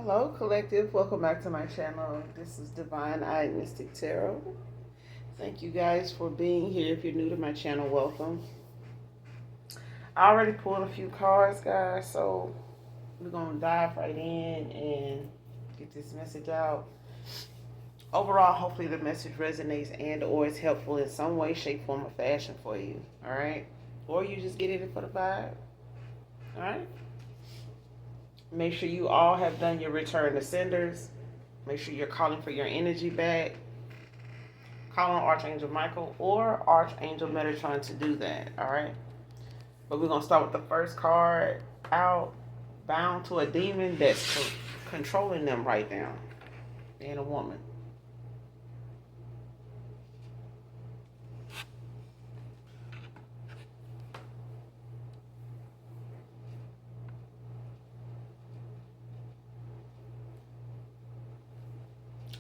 Hello, collective. Welcome back to my channel. This is Divine Eye Mystic Tarot. Thank you guys for being here. If you're new to my channel, welcome. I already pulled a few cards, guys, so we're going to dive right in and get this message out. Overall, hopefully the message resonates and or is helpful in some way, shape, form, or fashion for you. All right? Or you just get in it for the vibe. All right? Make sure you all have done your return to senders. Make sure you're calling for your energy back. Call on Archangel Michael or Archangel Metatron to do that, all right? But we're going to start with the first card out. Bound to a demon that's controlling them right now. And a woman.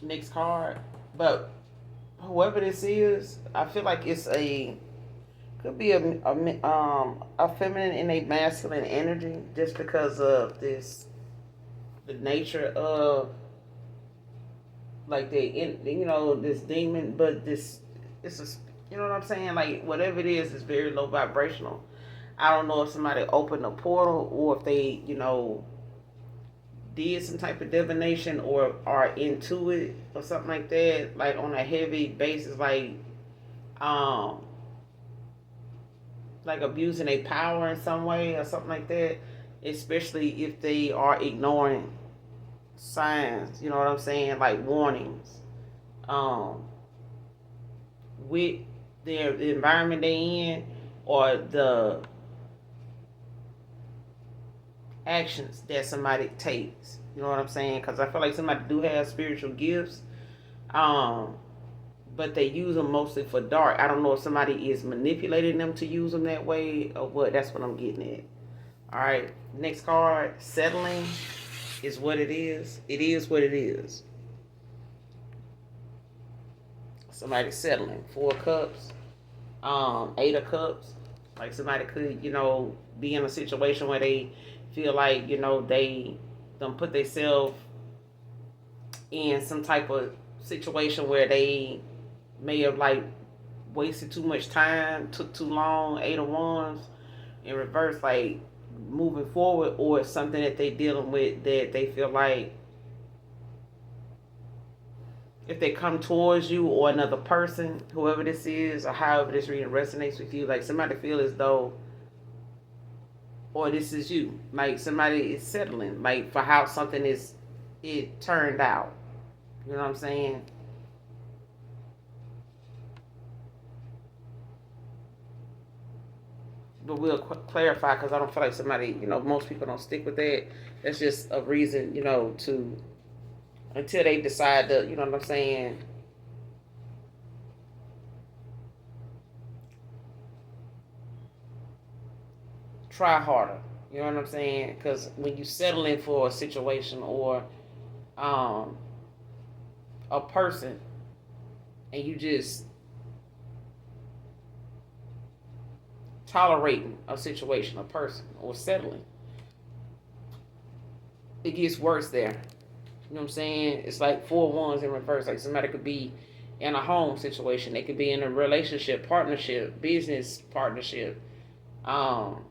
Next card. But whoever this is, I feel like it's could be a feminine and a masculine energy, just because of the nature of like this demon. But it's a, you know what I'm saying, like whatever it is very low vibrational. I don't know if somebody opened a portal or if they did some type of divination or are into it or something like that, like on a heavy basis, um like abusing a power in some way or something like that, especially if they are ignoring signs, you know what I'm saying, like warnings, um with the environment they in, or the actions that somebody takes. You know what I'm saying? Because I feel like somebody do have spiritual gifts, um, but they use them mostly for dark. I don't know if somebody is manipulating them to use them that way or what. That's what I'm getting at. All right. Next card. Settling is what it is. It is what it is. Somebody settling. 4 cups. 8 of cups. Like somebody could, be in a situation where they feel like, they don't put themselves in some type of situation where they may have like wasted too much time, took too long. 8 of Wands in reverse, like moving forward, or it's something that they dealing with that they feel like if they come towards you or another person, whoever this is or however this reading resonates with you, like somebody feel as though, or this is you, like somebody is settling, like for how something it turned out. You know what I'm saying? But we'll clarify, because I don't feel like somebody, most people don't stick with that. That's just a reason, to, until they decide to, you know what I'm saying, try harder. You know what I'm saying? Because when you settle in for a situation or um, a person, and you just tolerating a situation, a person, or settling, it gets worse there. You know what I'm saying? It's like 4 wands in reverse. Like somebody could be in a home situation. They could be in a relationship, partnership, business partnership, um,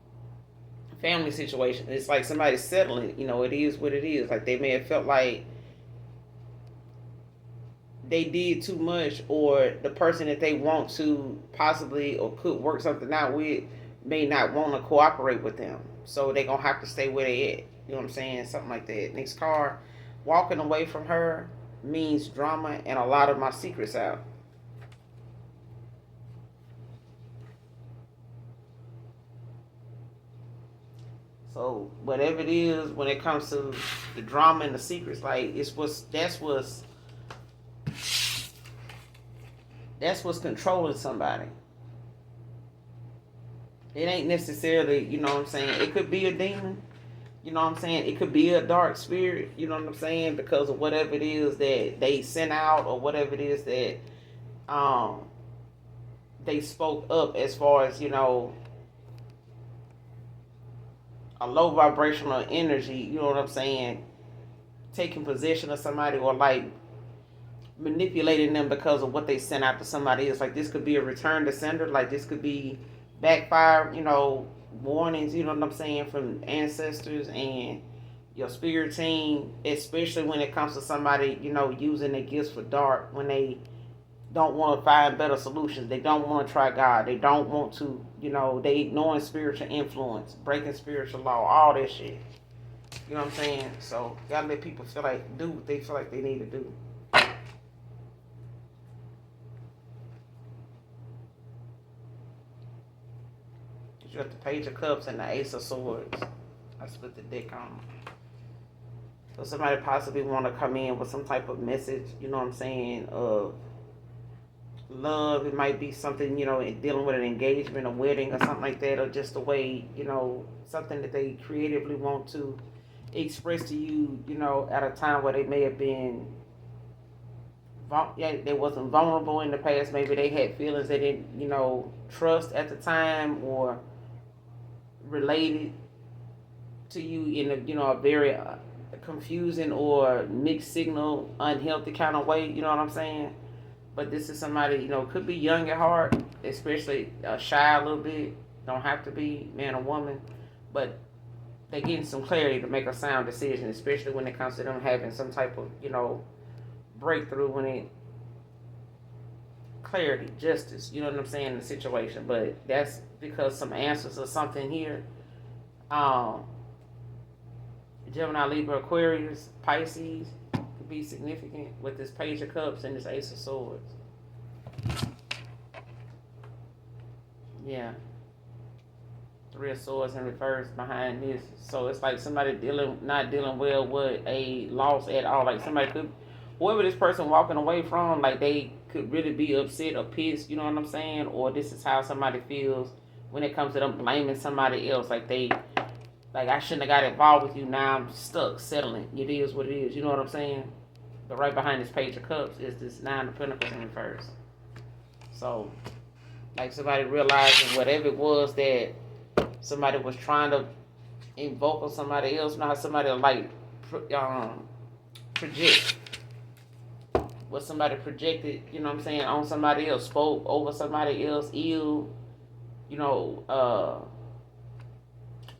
family situation. It's like somebody settling. It is what it is. Like they may have felt like they did too much, or the person that they want to possibly or could work something out with may not want to cooperate with them. So they're going to have to stay where they at. You know what I'm saying? Something like that. Next card. Walking away from her means drama and a lot of my secrets out. So whatever it is, when it comes to the drama and the secrets, like that's what's controlling somebody. It ain't necessarily, you know what I'm saying, it could be a demon, you know what I'm saying, it could be a dark spirit, you know what I'm saying, because of whatever it is that they sent out, or whatever it is that um they spoke up, as far as, a low vibrational energy, you know what I'm saying, taking possession of somebody, or like manipulating them because of what they sent out to somebody else. Like this could be a return to sender. Like this could be backfire, warnings, you know what I'm saying, from ancestors and your spirit team, especially when it comes to somebody, using their gifts for dark, when they don't want to find better solutions. They don't want to try God. They don't want to, they ignoring spiritual influence, breaking spiritual law, all that shit. You know what I'm saying? So, gotta let people do what they feel like they need to do. You got the Page of Cups and the Ace of Swords. I split the deck on them. So somebody possibly want to come in with some type of message, you know what I'm saying, of love. It might be something, dealing with an engagement, a wedding, or something like that, or just a way, something that they creatively want to express to you, at a time where they may have been, they wasn't vulnerable in the past. Maybe they had feelings they didn't, trust at the time, or related to you in a very confusing or mixed signal, unhealthy kind of way. You know what I'm saying? But this is somebody, could be young at heart, especially shy a little bit. Don't have to be man or woman, but they're getting some clarity to make a sound decision, especially when it comes to them having some type of, breakthrough, when it clarity, justice, you know what I'm saying, in the situation. But that's because some answers or something here. Gemini, Libra, Aquarius, Pisces could be significant with this Page of Cups and this Ace of Swords. Yeah. Three of Swords in reverse behind this. So it's like somebody not dealing well with a loss at all. Like somebody could, whoever this person walking away from, like they could really be upset or pissed, you know what I'm saying? Or this is how somebody feels when it comes to them blaming somebody else. Like I shouldn't have got involved with you. Now I'm stuck settling. It is what it is. You know what I'm saying? But right behind this Page of Cups is this Nine of Pentacles in reverse. So, like somebody realizing whatever it was that somebody was trying to invoke on somebody else. You know how somebody project what somebody projected, you know what I'm saying, on somebody else, spoke over somebody else, ill,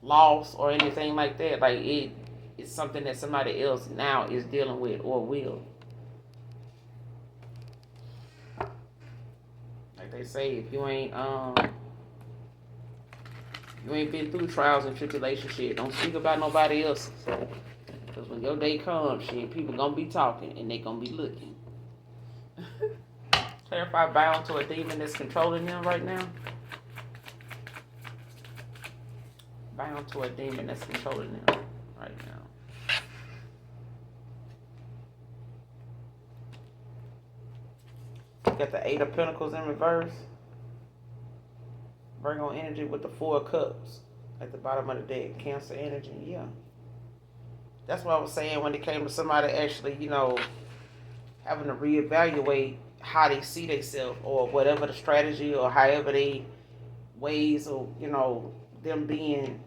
loss or anything like that. Like it's something that somebody else now is dealing with or will. Like they say, if you ain't been through trials and tribulations, shit, don't speak about nobody else. Because when your day comes, shit, people gonna be talking and they gonna be looking. Clarify, bound to a demon that's controlling them right now. Bound to a demon that's controlling them right now. Got the Eight of Pentacles in reverse. Virgo energy with the Four of Cups at the bottom of the deck. Cancer energy, yeah. That's what I was saying when it came to somebody actually, having to reevaluate how they see themselves, or whatever the strategy, or however they ways of, them being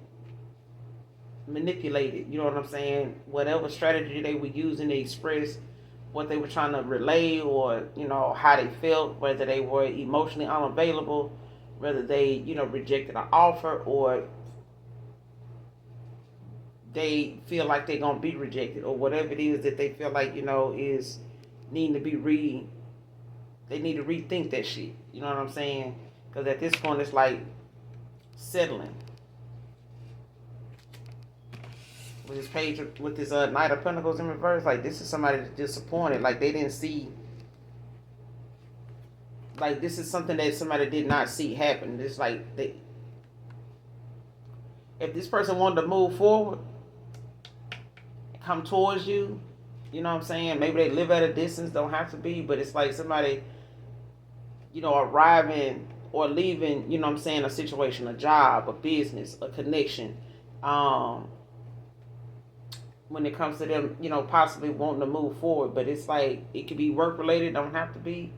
manipulated. You know what I'm saying? Whatever strategy they were using to express what they were trying to relay, or, how they felt, whether they were emotionally unavailable, whether they, rejected an offer, or they feel like they're going to be rejected, or whatever it is that they feel like, is needing to be they need to rethink that shit. You know what I'm saying? Because at this point, it's like settling. With this page, with this Knight of Pentacles in reverse, like this is somebody that's disappointed. Like they didn't see, like this is something that somebody did not see happen. It's like if this person wanted to move forward, come towards you, you know what I'm saying? Maybe they live at a distance, don't have to be, but it's like somebody, arriving or leaving, you know what I'm saying, a situation, a job, a business, a connection. When it comes to them, possibly wanting to move forward, but it's like it could be work related, don't have to be.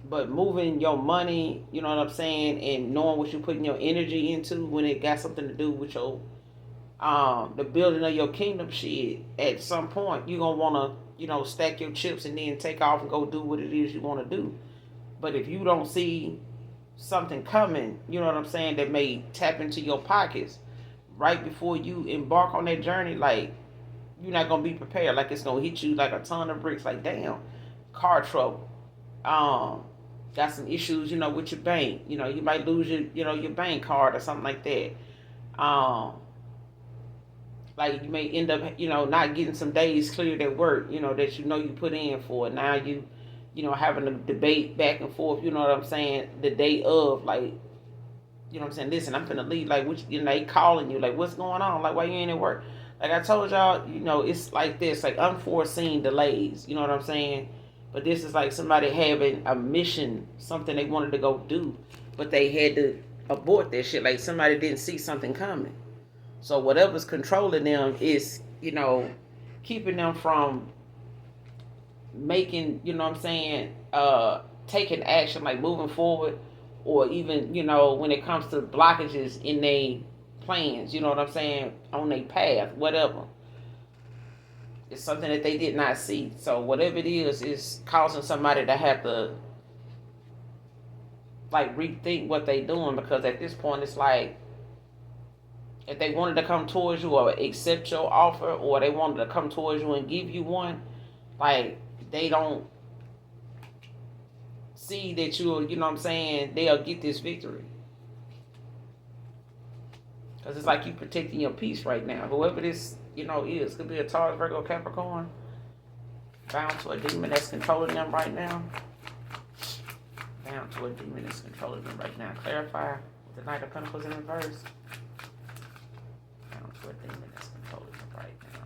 But moving your money, you know what I'm saying, and knowing what you're putting your energy into when it got something to do with your the building of your kingdom shit, at some point you're gonna wanna, stack your chips and then take off and go do what it is you wanna do. But if you don't see something coming, you know what I'm saying, that may tap into your pockets right before you embark on that journey, like you're not gonna be prepared. Like it's gonna hit you like a ton of bricks. Like damn, car trouble. Um, got some issues, with your bank. You might lose your bank card or something like that. Um, like you may end up, not getting some days cleared at work, that you put in for. Now having a debate back and forth, you know what I'm saying, the day of, like, what I'm saying, listen, I'm finna leave, like, which, they calling you, like, what's going on, like, why you ain't at work? Like I told y'all, it's like this, like unforeseen delays, you know what I'm saying? But this is like somebody having a mission, something they wanted to go do, but they had to abort that shit, like somebody didn't see something coming. So whatever's controlling them is, keeping them from making, what I'm saying, taking action, like moving forward, or even, when it comes to blockages in their plans, you know what I'm saying, on their path, whatever. It's something that they did not see. So whatever it is causing somebody to have to, like, rethink what they doing, because at this point it's like, if they wanted to come towards you or accept your offer, or they wanted to come towards you and give you one, like, they don't see that you'll, you know what I'm saying, they'll get this victory. Because it's like you protecting your peace right now. Whoever this, is. Could be a Taurus, Virgo, Capricorn. Bound to a demon that's controlling them right now. Bound to a demon that's controlling them right now. Clarify with the Knight of Pentacles in reverse. Bound to a demon that's controlling them right now.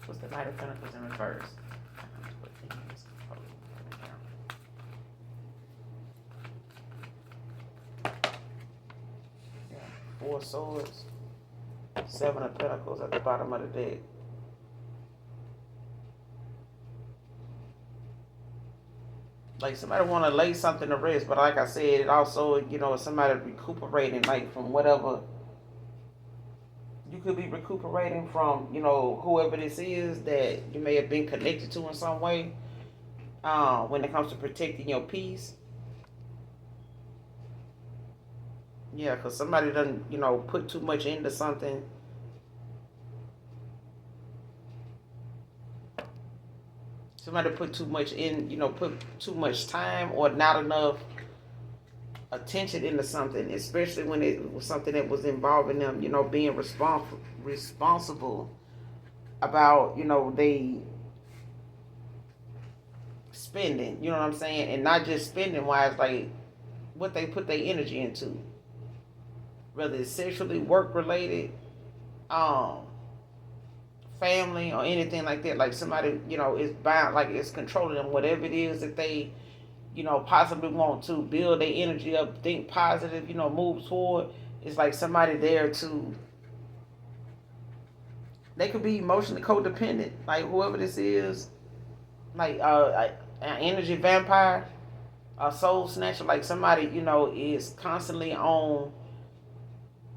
What's the Knight of Pentacles in reverse? Bound to a demon that's controlling them right now. 4 swords, 7 of pentacles at the bottom of the deck. Like somebody want to lay something to rest, but like I said, it also, somebody recuperating, like from whatever. You could be recuperating from, whoever this is that you may have been connected to in some way. When it comes to protecting your peace. Yeah, because somebody doesn't, put too much into something. Somebody put too much in, put too much time or not enough attention into something, especially when it was something that was involving them, being responsible about, they spending, you know what I'm saying? And not just spending wise, like what they put their energy into. Whether it's sexually, work related, family, or anything like that. Like somebody, is bound, like it's controlling them. Whatever it is that they, possibly want to build their energy up, think positive, move forward. It's like somebody there to. They could be emotionally codependent. Like whoever this is, like an energy vampire, a soul snatcher. Like somebody, is constantly on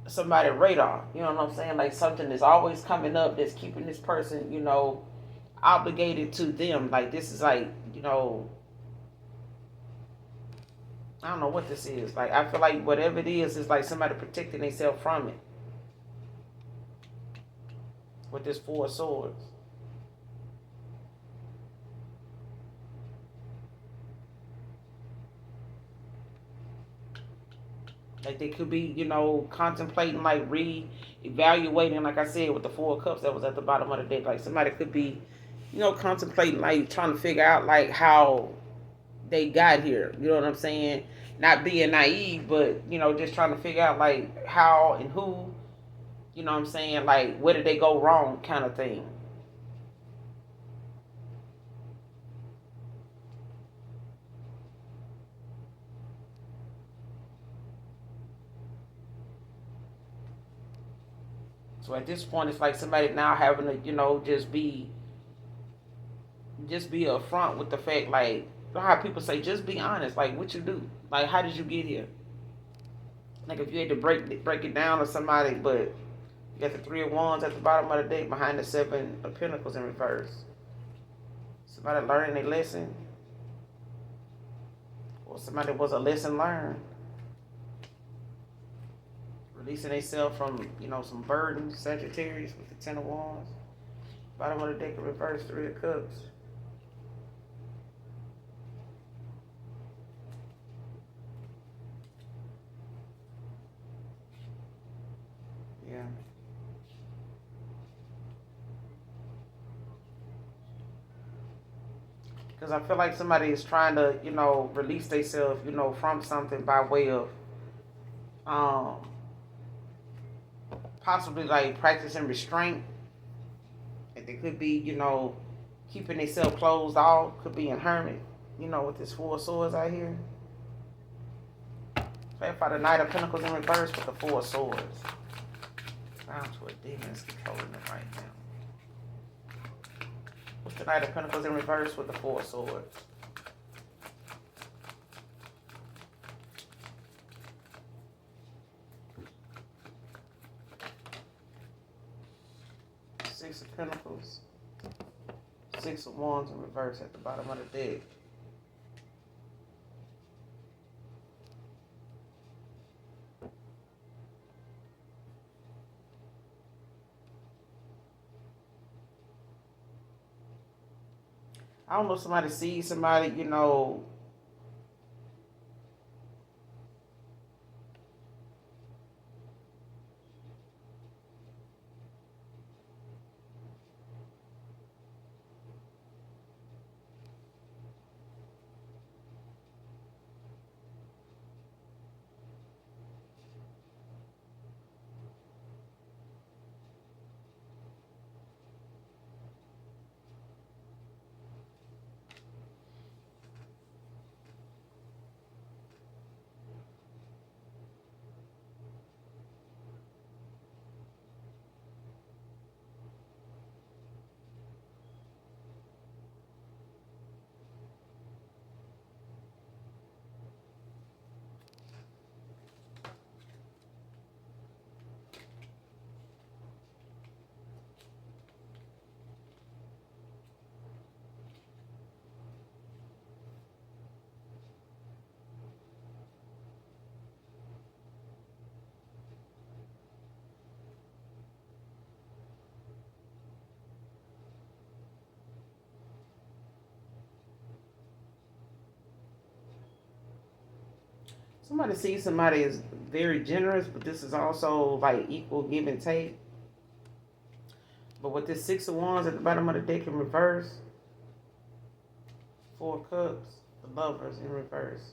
somebody's radar, you know what I'm saying? Like something is always coming up that's keeping this person, obligated to them. Like this is like, I don't know what this is. Like I feel like whatever it is like somebody protecting themselves from it. With this 4 swords. Like they could be, contemplating, like re-evaluating, like I said, with the 4 of cups that was at the bottom of the deck. Like somebody could be, contemplating, like trying to figure out like how they got here. You know what I'm saying? Not being naive, but, just trying to figure out like how and who, you know what I'm saying? Like where did they go wrong kind of thing. So at this point, it's like somebody now having to, just be upfront with the fact, like, how people say, just be honest, like, what you do, like, how did you get here? Like if you had to break it down to somebody, but you got the Three of Wands at the bottom of the deck behind the Seven of Pentacles in reverse. Somebody learning a lesson, or somebody was a lesson learned. Releasing themselves from, some burden. Sagittarius with the Ten of Wands. Bottom of the deck in reverse, Three of Cups. Yeah. Because I feel like somebody is trying to, release themselves, from something by way of um, possibly like practicing restraint. And they could be, keeping themselves closed off. Could be in hermit, with this Four of Swords out here. Clarify the Knight of Pentacles in reverse with the Four of Swords. Down to a demon is controlling them right now. What's the Knight of Pentacles in reverse with the Four of Swords? Six of Pentacles. Six of Wands in reverse at the bottom of the deck. I don't know if somebody sees somebody, somebody sees somebody is very generous, but this is also like equal give and take. But with this Six of Wands at the bottom of the deck in reverse, Four of Cups, the Lovers in reverse.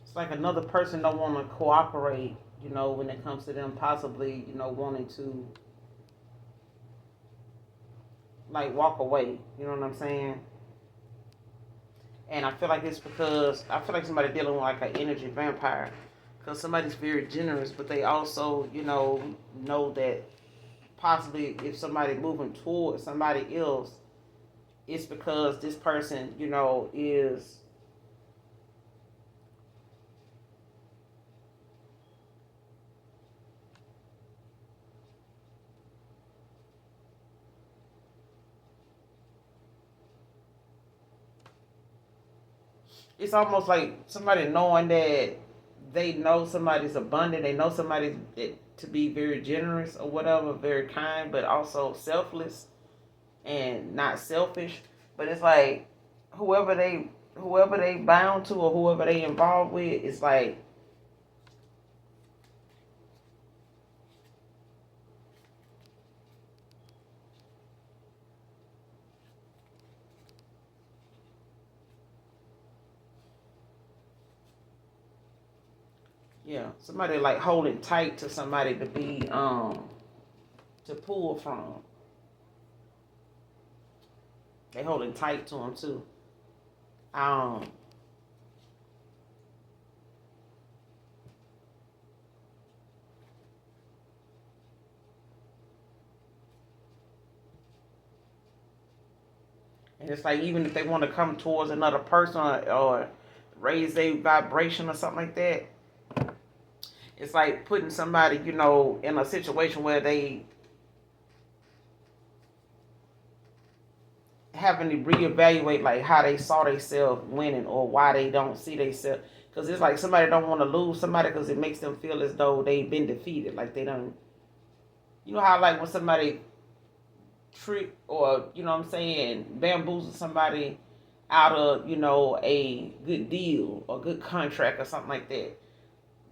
It's like another person don't want to cooperate, when it comes to them possibly, wanting to like walk away. You know what I'm saying? And I feel like it's because I feel like somebody dealing with like an energy vampire. Because somebody's very generous, but they also, know that possibly if somebody moving towards somebody else, it's because this person, is it's almost like somebody knowing that they know somebody's abundant, they know somebody's to be very generous or whatever, very kind, but also selfless and not selfish. But it's like whoever they bound to or whoever they involved with, it's like yeah, somebody like holding tight to somebody to be to pull from. They holding tight to him too. Um, and it's like even if they want to come towards another person or raise their vibration or something like that, it's like putting somebody, in a situation where they having to reevaluate like how they saw themselves winning or why they don't see themselves. Because it's like somebody don't want to lose somebody because it makes them feel as though they've been defeated. Like they don't, you know how like when somebody trick or what I'm saying, bamboozle somebody out of a good deal or good contract or something like that,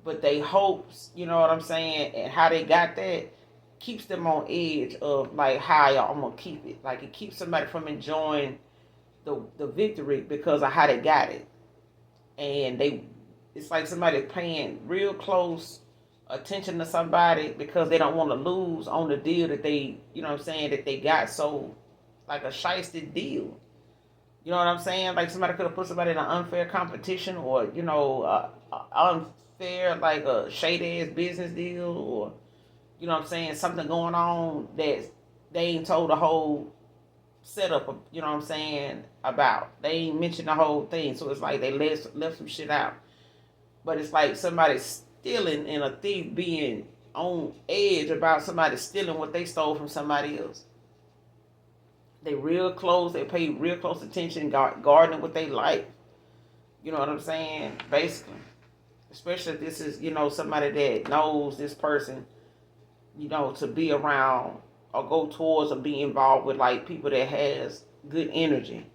but they hopes, you know what I'm saying, and how they got that keeps them on edge of like how y'all I'm gonna keep it. Like it keeps somebody from enjoying the victory because of how they got it, and it's like somebody paying real close attention to somebody because they don't want to lose on the deal that they, what I'm saying, that they got. So like a shiesty deal. You know what I'm saying? Like somebody could have put somebody in an unfair competition or, unfair, like a shady ass business deal or, what I'm saying, something going on that they ain't told the whole setup, you know what I'm saying, about. They ain't mentioned the whole thing. So it's like they left some shit out. But it's like somebody stealing and a thief being on edge about somebody stealing what they stole from somebody else. They real close. They pay real close attention, guarding what they like. You know what I'm saying? Basically, especially if this is somebody that knows this person. To be around or go towards or be involved with like people that has good energy.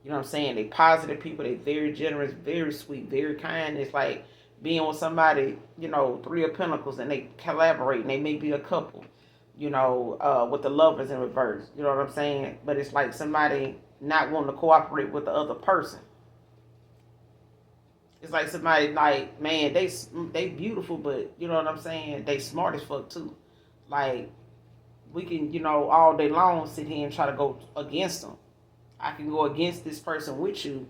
You know what I'm saying? They positive people. They very generous, very sweet, very kind. It's like being with somebody, Three of Pentacles, and they collaborate, and they may be a couple, with the lovers in reverse. You know what I'm saying? But it's like somebody not wanting to cooperate with the other person. It's like somebody like, man, they beautiful, but you know what I'm saying? They smart as fuck too. Like we can, all day long sit here and try to go against them. I can go against this person with you,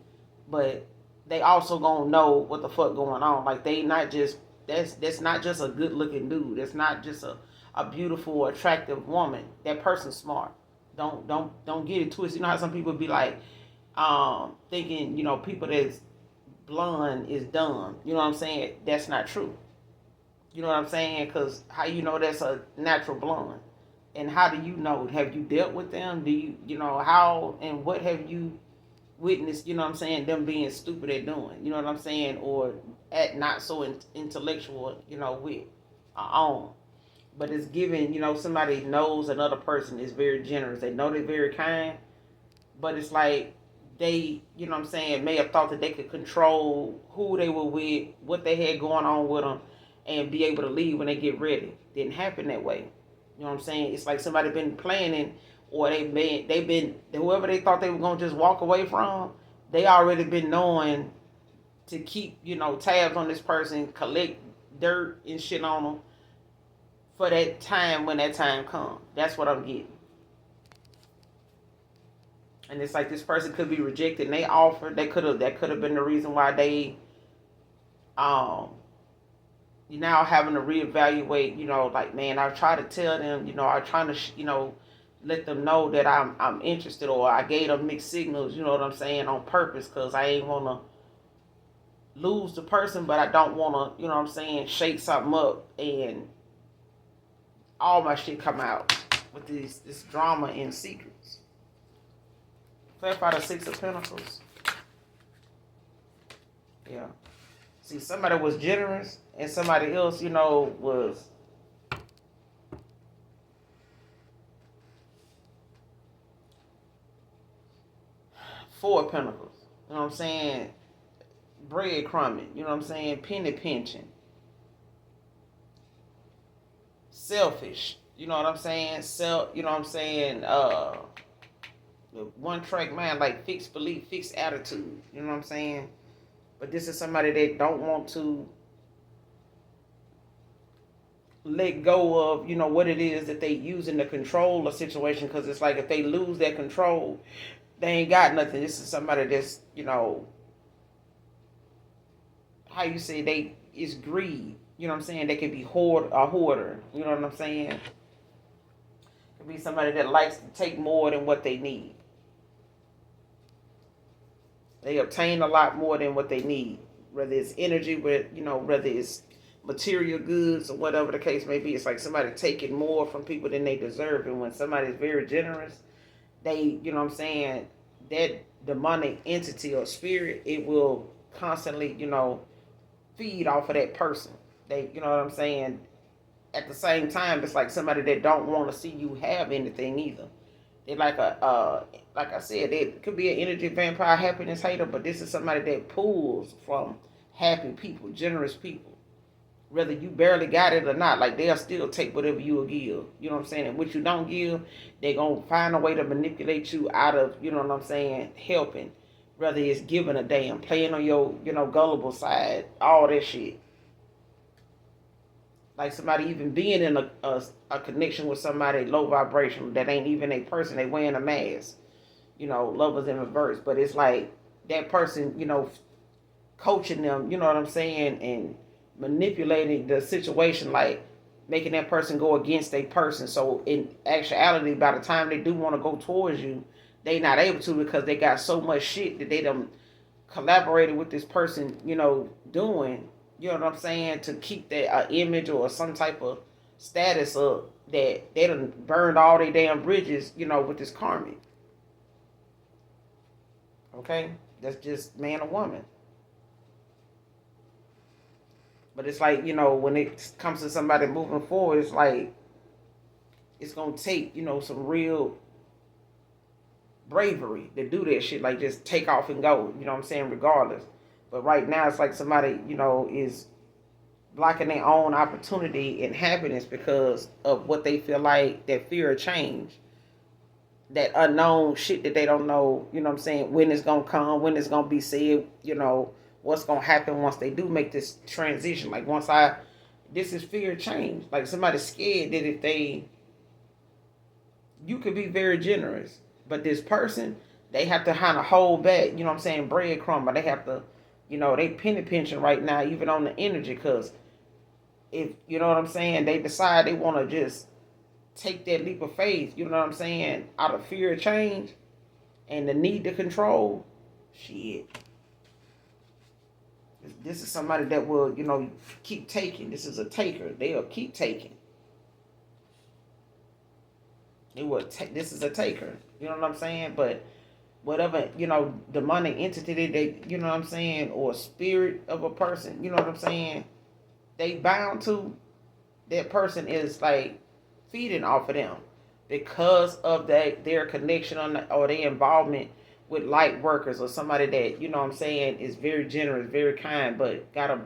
but they also gonna know what the fuck going on. Like they not just that's not just a good looking dude. That's not just a beautiful, attractive woman. That person's smart. Don't get it twisted. You know how some people be like, thinking, people that's blonde is dumb. You know what I'm saying? That's not true. You know what I'm saying? Because how you know that's a natural blonde? And how do you know? Have you dealt with them? Do how and what have you witnessed, you know what I'm saying, them being stupid at doing, you know what I'm saying, or at not so intellectual, with own. But it's given, somebody knows another person is very generous. They know they're very kind, but it's like they, you know what I'm saying, may have thought that they could control who they were with, what they had going on with them, and be able to leave when they get ready. Didn't happen that way. You know what I'm saying? It's like somebody been planning, or they've been whoever they thought they were gonna just walk away from. They already been knowing to keep tabs on this person, collect dirt and shit on them for that time when that time comes. That's what I'm getting. And it's like this person could be rejected. And they offered. That could have been the reason why they you're now having to reevaluate, like, man, I try to tell them, I try to, let them know that I'm interested, or I gave them mixed signals, you know what I'm saying, on purpose, because I ain't want to lose the person, but I don't want to, you know what I'm saying, shake something up and all my shit come out with this drama and secrets. Clarify the Six of Pentacles. Yeah. See, somebody was generous and somebody else, was Four of Pentacles. You know what I'm saying? Breadcrumbing. You know what I'm saying? Penny pinching. Selfish. You know what I'm saying? You know what I'm saying? One track mind, like fixed belief, fixed attitude. You know what I'm saying? But this is somebody that don't want to let go of, what it is that they using to control a situation. Because it's like if they lose that control, They ain't got nothing. This is somebody that's, how you say, they is greed. You know what I'm saying? They could be a hoarder. You know what I'm saying? Could be somebody that likes to take more than what they need. They obtain a lot more than what they need, whether it's energy, whether it's material goods or whatever the case may be. It's like somebody taking more from people than they deserve. And when somebody's very generous, they, that demonic entity or spirit, it will constantly, feed off of that person. They, you know what I'm saying? At the same time, it's like somebody that don't want to see you have anything either. They like I said, it could be an energy vampire, happiness hater, but this is somebody that pulls from happy people, generous people. Whether you barely got it or not, like they'll still take whatever you will give. You know what I'm saying? And what you don't give, they're gonna find a way to manipulate you out of, you know what I'm saying, helping. Whether it's giving a damn, playing on your, gullible side, all that shit. Like somebody even being in a connection with somebody low vibration that ain't even a person, they wearing a mask. Lovers in reverse. But it's like that person, coaching them, you know what I'm saying, and manipulating the situation, like making that person go against a person. So in actuality, by the time they do want to go towards you, they not able to because they got so much shit that they done collaborated with this person, doing, you know what I'm saying, to keep that image or some type of status up, that they done burned all their damn bridges, with this karmic. Okay? That's just man or woman. But it's like, when it comes to somebody moving forward, it's like, it's going to take, some real bravery to do that shit. Like, just take off and go, you know what I'm saying, regardless. But right now, it's like somebody, is blocking their own opportunity and happiness because of what they feel like, that fear of change. That unknown shit that they don't know, you know what I'm saying, when it's going to come, when it's going to be said, what's going to happen once they do make this transition. Like, this is fear of change. Like, somebody's scared that you could be very generous, but this person, they have to kind of hold back, you know what I'm saying, breadcrumb, but they have to, they penny pinching right now, even on the energy, because if, you know what I'm saying, they decide they want to just take that leap of faith, you know what I'm saying, out of fear of change and the need to control, shit. This is somebody that will, keep taking. This is a taker. They'll keep taking. This is a taker. You know what I'm saying? But whatever, demonic entity they, you know what I'm saying, or spirit of a person, you know what I'm saying, they bound to, that person is like feeding off of them because of their connection or their involvement with light workers or somebody that, you know what I'm saying, is very generous, very kind, but got a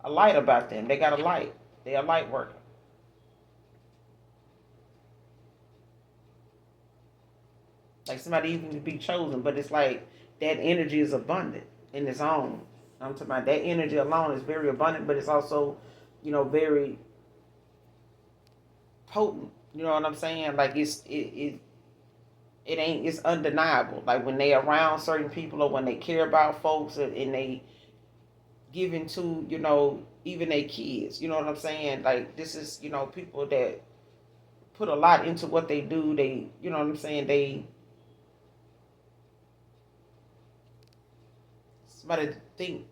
light about them. They got a light. They're a light worker. Like somebody even to be chosen, but it's like that energy is abundant in its own. I'm talking about that energy alone is very abundant, but it's also, very potent. You know what I'm saying? Like it's undeniable. Like when they around certain people or when they care about folks and they give into, even their kids. You know what I'm saying? Like this is, people that put a lot into what they do. They, you know what I'm saying? They somebody think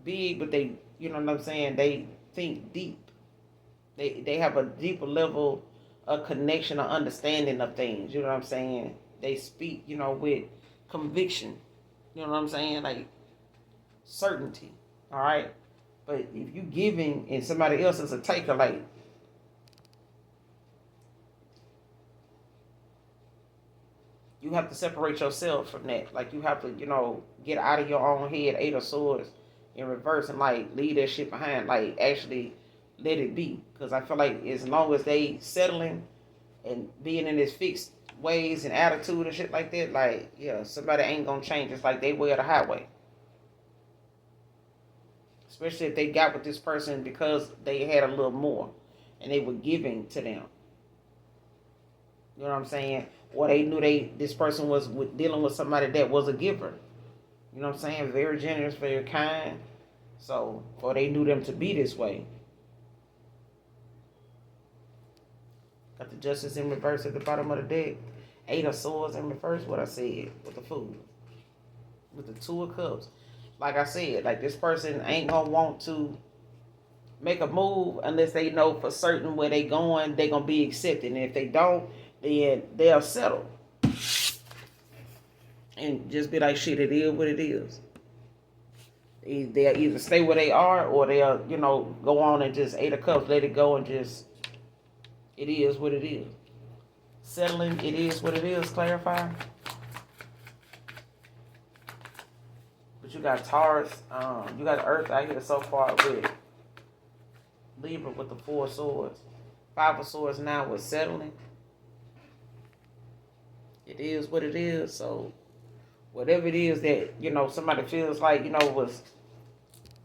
big, but they, you know what I'm saying? They think deep. They have a deeper level of connection or understanding of things. You know what I'm saying? They speak, with conviction. You know what I'm saying? Like certainty. All right. But if you giving and somebody else is a taker, like you have to separate yourself from that. Like you have to, get out of your own head, 8 of Swords, in reverse, and like leave that shit behind. Like actually let it be. Because I feel like as long as they settling and being in this fixed ways and attitude and shit like that, like yeah, somebody ain't gonna change. It's like they way of the highway. Especially if they got with this person because they had a little more and they were giving to them. You know what I'm saying? Or they knew this person was dealing with somebody that was a giver. You know what I'm saying? Very generous, very kind. So, or they knew them to be this way. Got the justice in reverse at the bottom of the deck. Eight of swords in reverse, what I said, with the fool. With the two of cups. Like I said, like this person ain't gonna want to make a move unless they know for certain where they going, they gonna be accepted. And if they don't, then they'll settle. And just be like, shit, it is what it is. They'll either stay where they are or they'll, go on and just Eight of Cups, let it go and just, it is what it is. Settling, it is what it is, clarify. But you got Taurus, you got Earth out here so far with Libra with the Four of Swords. Five of Swords now with settling. It is what it is. So whatever it is that, somebody feels like, was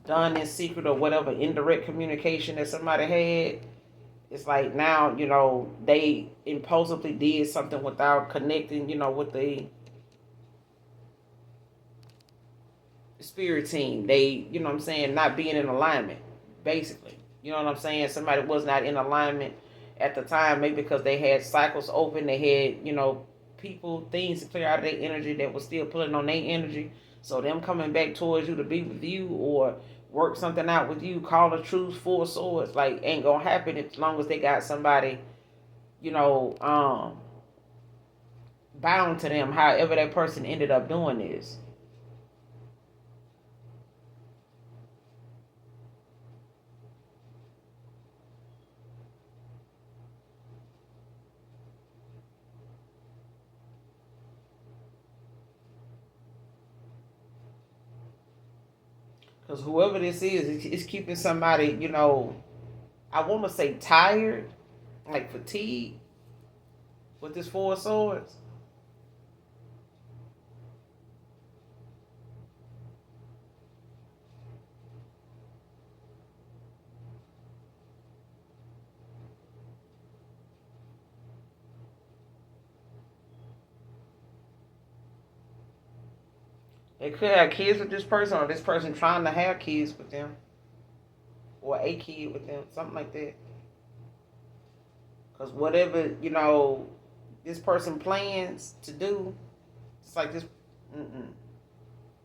done in secret or whatever indirect communication that somebody had, it's like now, they impulsively did something without connecting, with the spirit team. They, what I'm saying, not being in alignment, basically. You know what I'm saying? Somebody was not in alignment at the time, maybe because they had cycles open, they had, people, things to clear out of their energy that was still pulling on their energy. So them coming back towards you to be with you or work something out with you, call a truce, Four Swords, like ain't gonna happen as long as they got somebody, bound to them, however that person ended up doing this. Because whoever this is, it's keeping somebody, I want to say tired, like fatigued with this Four Swords. They could have kids with this person or this person trying to have kids with them or a kid with them, something like that. Because whatever, this person plans to do, it's like this,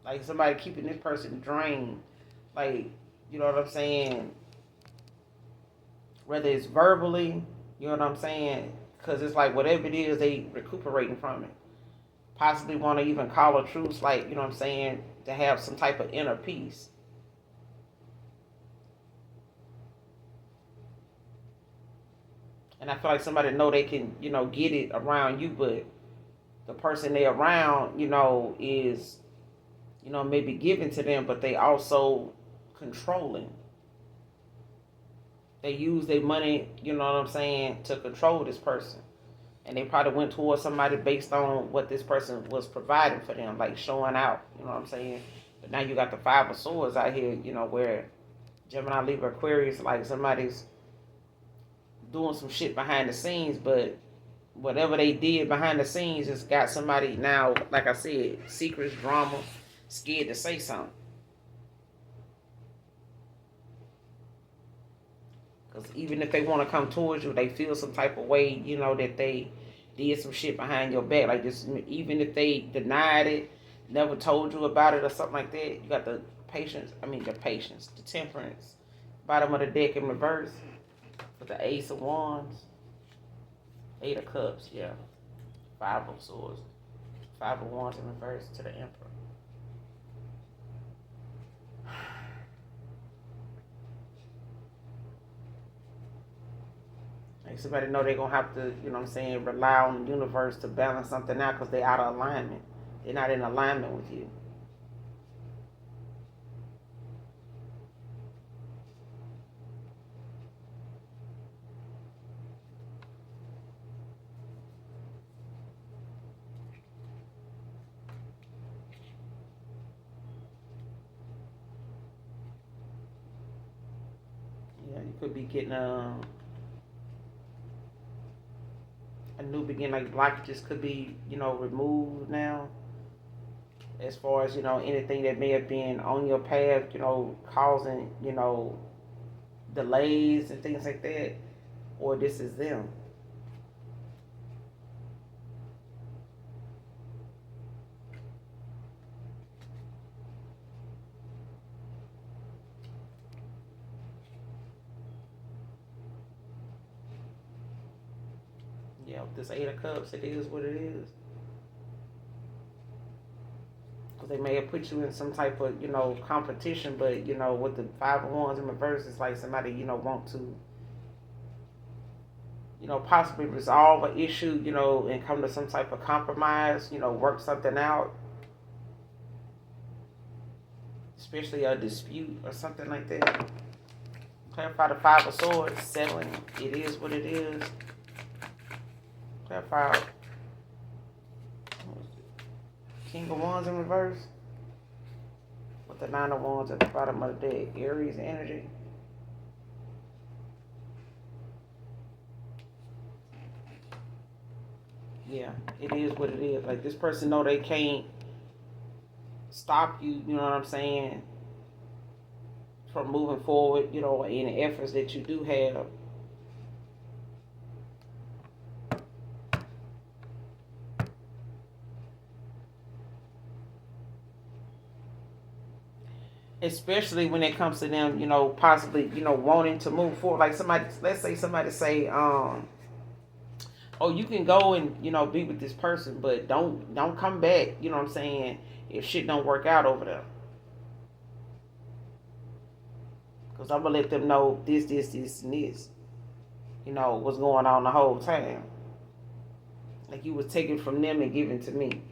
like somebody keeping this person drained. Like, you know what I'm saying? Whether it's verbally, you know what I'm saying? Because it's like whatever it is, they recuperating from it. Possibly want to even call a truce, like, you know what I'm saying, to have some type of inner peace. And I feel like somebody know they can, get it around you, but the person they around, is, maybe giving to them, but they also controlling. They use their money, you know what I'm saying, to control this person. And they probably went towards somebody based on what this person was providing for them, like showing out, you know what I'm saying? But now you got the Five of Swords out here, where Gemini, Libra, Aquarius, like somebody's doing some shit behind the scenes, but whatever they did behind the scenes just got somebody now, like I said, secrets, drama, scared to say something. Because even if they want to come towards you, they feel some type of way, that they did some shit behind your back. Like this, even if they denied it, never told you about it or something like that, you got the the temperance. Bottom of the deck in reverse with the Ace of Wands. Eight of Cups, yeah. Five of Swords. Five of Wands in reverse to the Emperor. Like somebody know they're going to have to, rely on the universe to balance something out because they're out of alignment. They're not in alignment with you. Yeah, you could be getting a new beginning, like blockages could be, removed now. As far as, anything that may have been on your path, causing, delays and things like that. Or this is them. Yeah, with this Eight of Cups, it is what it is. Because they may have put you in some type of, competition, but, with the Five of Wands in reverse, it's like somebody, want to, possibly resolve an issue, and come to some type of compromise, work something out. Especially a dispute or something like that. Clarify the Five of Swords, settling. It is what it is. Clarify King of Wands in reverse. With the Nine of Wands at the bottom of the deck. Aries energy. Yeah, it is what it is. Like, this person know they can't stop you, you know what I'm saying, from moving forward, in the efforts that you do have. Especially when it comes to them, possibly, wanting to move forward. Like somebody, let's say somebody say, oh, you can go and, be with this person, but don't come back, you know what I'm saying, if shit don't work out over there. Because I'm going to let them know this, and this, what's going on the whole time. Like you was taken from them and given to me.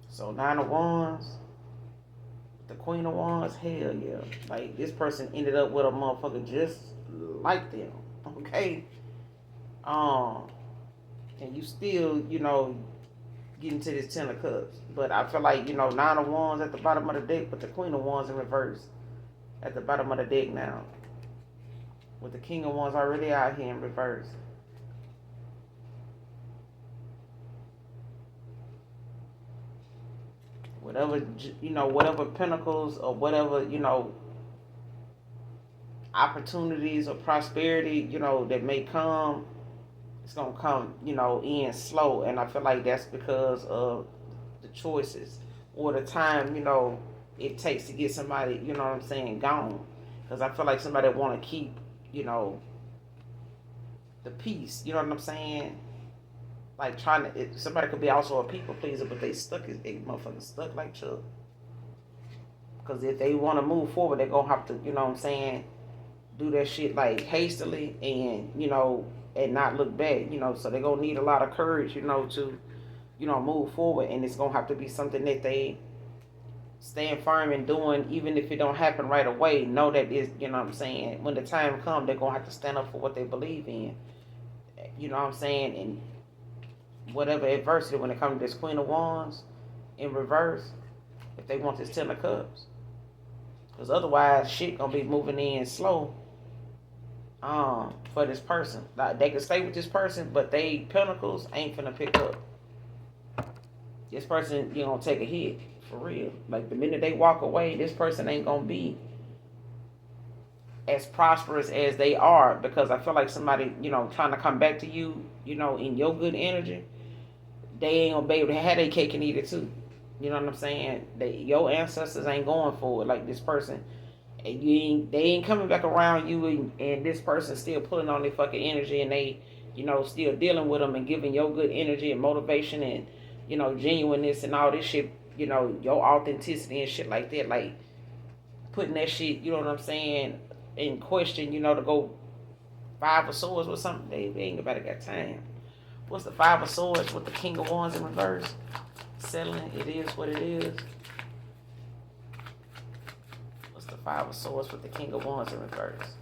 So Nine of Wands, the Queen of Wands, hell yeah. Like, this person ended up with a motherfucker just like them. Okay? And you still, getting to this Ten of Cups. But I feel like, Nine of Wands at the bottom of the deck, but the Queen of Wands in reverse at the bottom of the deck now. With the King of Wands already out here in reverse. Whatever pinnacles or whatever, opportunities or prosperity, that may come, it's going to come, in slow. And I feel like that's because of the choices or the time, it takes to get somebody, you know what I'm saying, gone. Because I feel like somebody want to keep, the peace, you know what I'm saying? Like somebody could be also a people pleaser, but they motherfuckers stuck like Chuck. Because if they want to move forward, they're going to have to, you know what I'm saying, do that shit like hastily and, and not look back, so they're going to need a lot of courage, to, move forward. And it's going to have to be something that they stand firm in doing, even if it don't happen right away. Know that it's, you know what I'm saying, when the time comes, they're going to have to stand up for what they believe in. You know what I'm saying? And whatever adversity, when it comes to this Queen of Wands in reverse, if they want this Ten of Cups. Because otherwise, shit going to be moving in slow for this person. Like, they can stay with this person, but they pentacles ain't finna pick up. This person, gonna take a hit. For real. Like, the minute they walk away, this person ain't gonna be as prosperous as they are. Because I feel like somebody, trying to come back to you, in your good energy, they ain't gonna be able to have their cake and eat it too. You know what I'm saying? Your ancestors ain't going for it like this person. And they ain't coming back around you, and this person still pulling on their fucking energy, and they, still dealing with them and giving your good energy and motivation and, genuineness and all this shit, your authenticity and shit like that. Like, putting that shit, you know what I'm saying, in question, to go Five of Swords or something. They ain't nobody got time. What's the Five of Swords with the King of Wands in reverse? Settling. It is what it is. What's the Five of Swords with the King of Wands in reverse?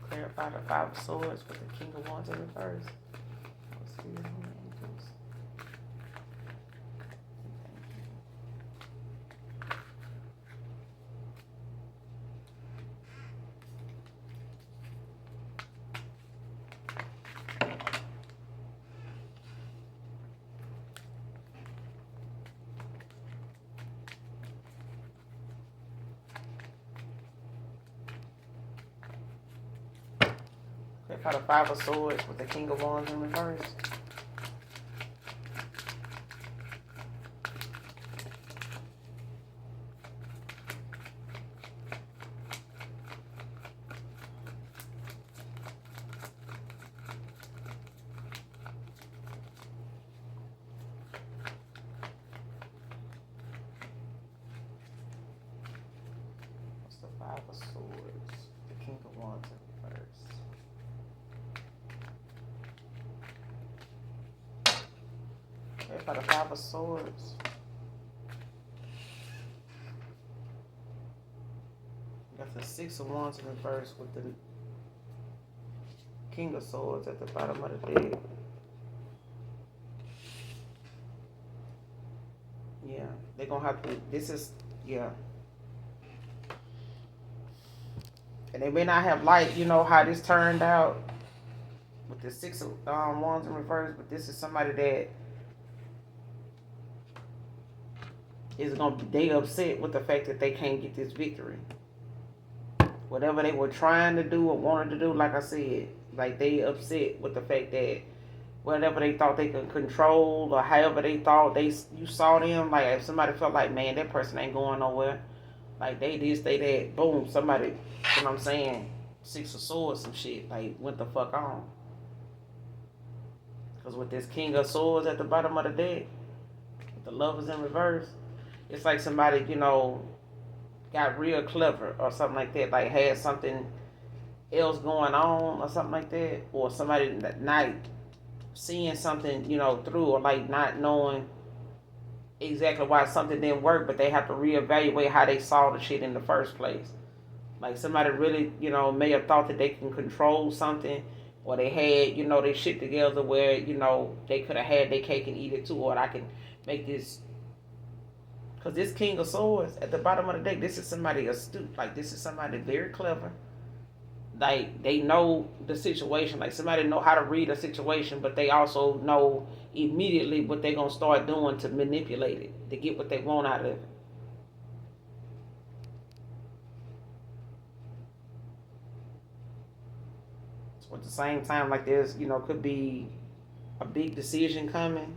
Clarify the Five of Swords with the King of Wands in reverse. Let's see. Okay, for the Five of Swords with the King of Wands in reverse. What's the Five of Swords? The King of Wands in reverse. Okay, for the Five of Swords. Got the Six of Wands in reverse with the King of Swords at the bottom of the deck. Yeah, they're gonna have to. This is, yeah. And they may not have liked, how this turned out with the Six of Wands in reverse, but this is somebody that is gonna be, they upset with the fact that they can't get this victory. Whatever they were trying to do or wanted to do, like I said, like they upset with the fact that whatever they thought they could control or however they thought you saw them, like if somebody felt like, man, that person ain't going nowhere, like they this, they that, boom, somebody, you know what I'm saying, Six of Swords, some shit, like went the fuck on. Because with this King of Swords at the bottom of the deck, with the Lovers in reverse, it's like somebody, got real clever or something like that, like had something else going on or something like that, or somebody not seeing something, through, or like not knowing exactly why something didn't work, but they have to reevaluate how they saw the shit in the first place. Like somebody really, may have thought that they can control something, or they had, they shit together where, they could have had their cake and eat it too, or I can make this. Because this King of Swords at the bottom of the deck, this is somebody astute. Like this is somebody very clever. Like they know the situation. Like somebody know how to read a situation, but they also know immediately what they're going to start doing to manipulate it, to get what they want out of it. So at the same time, like there's, could be a big decision coming.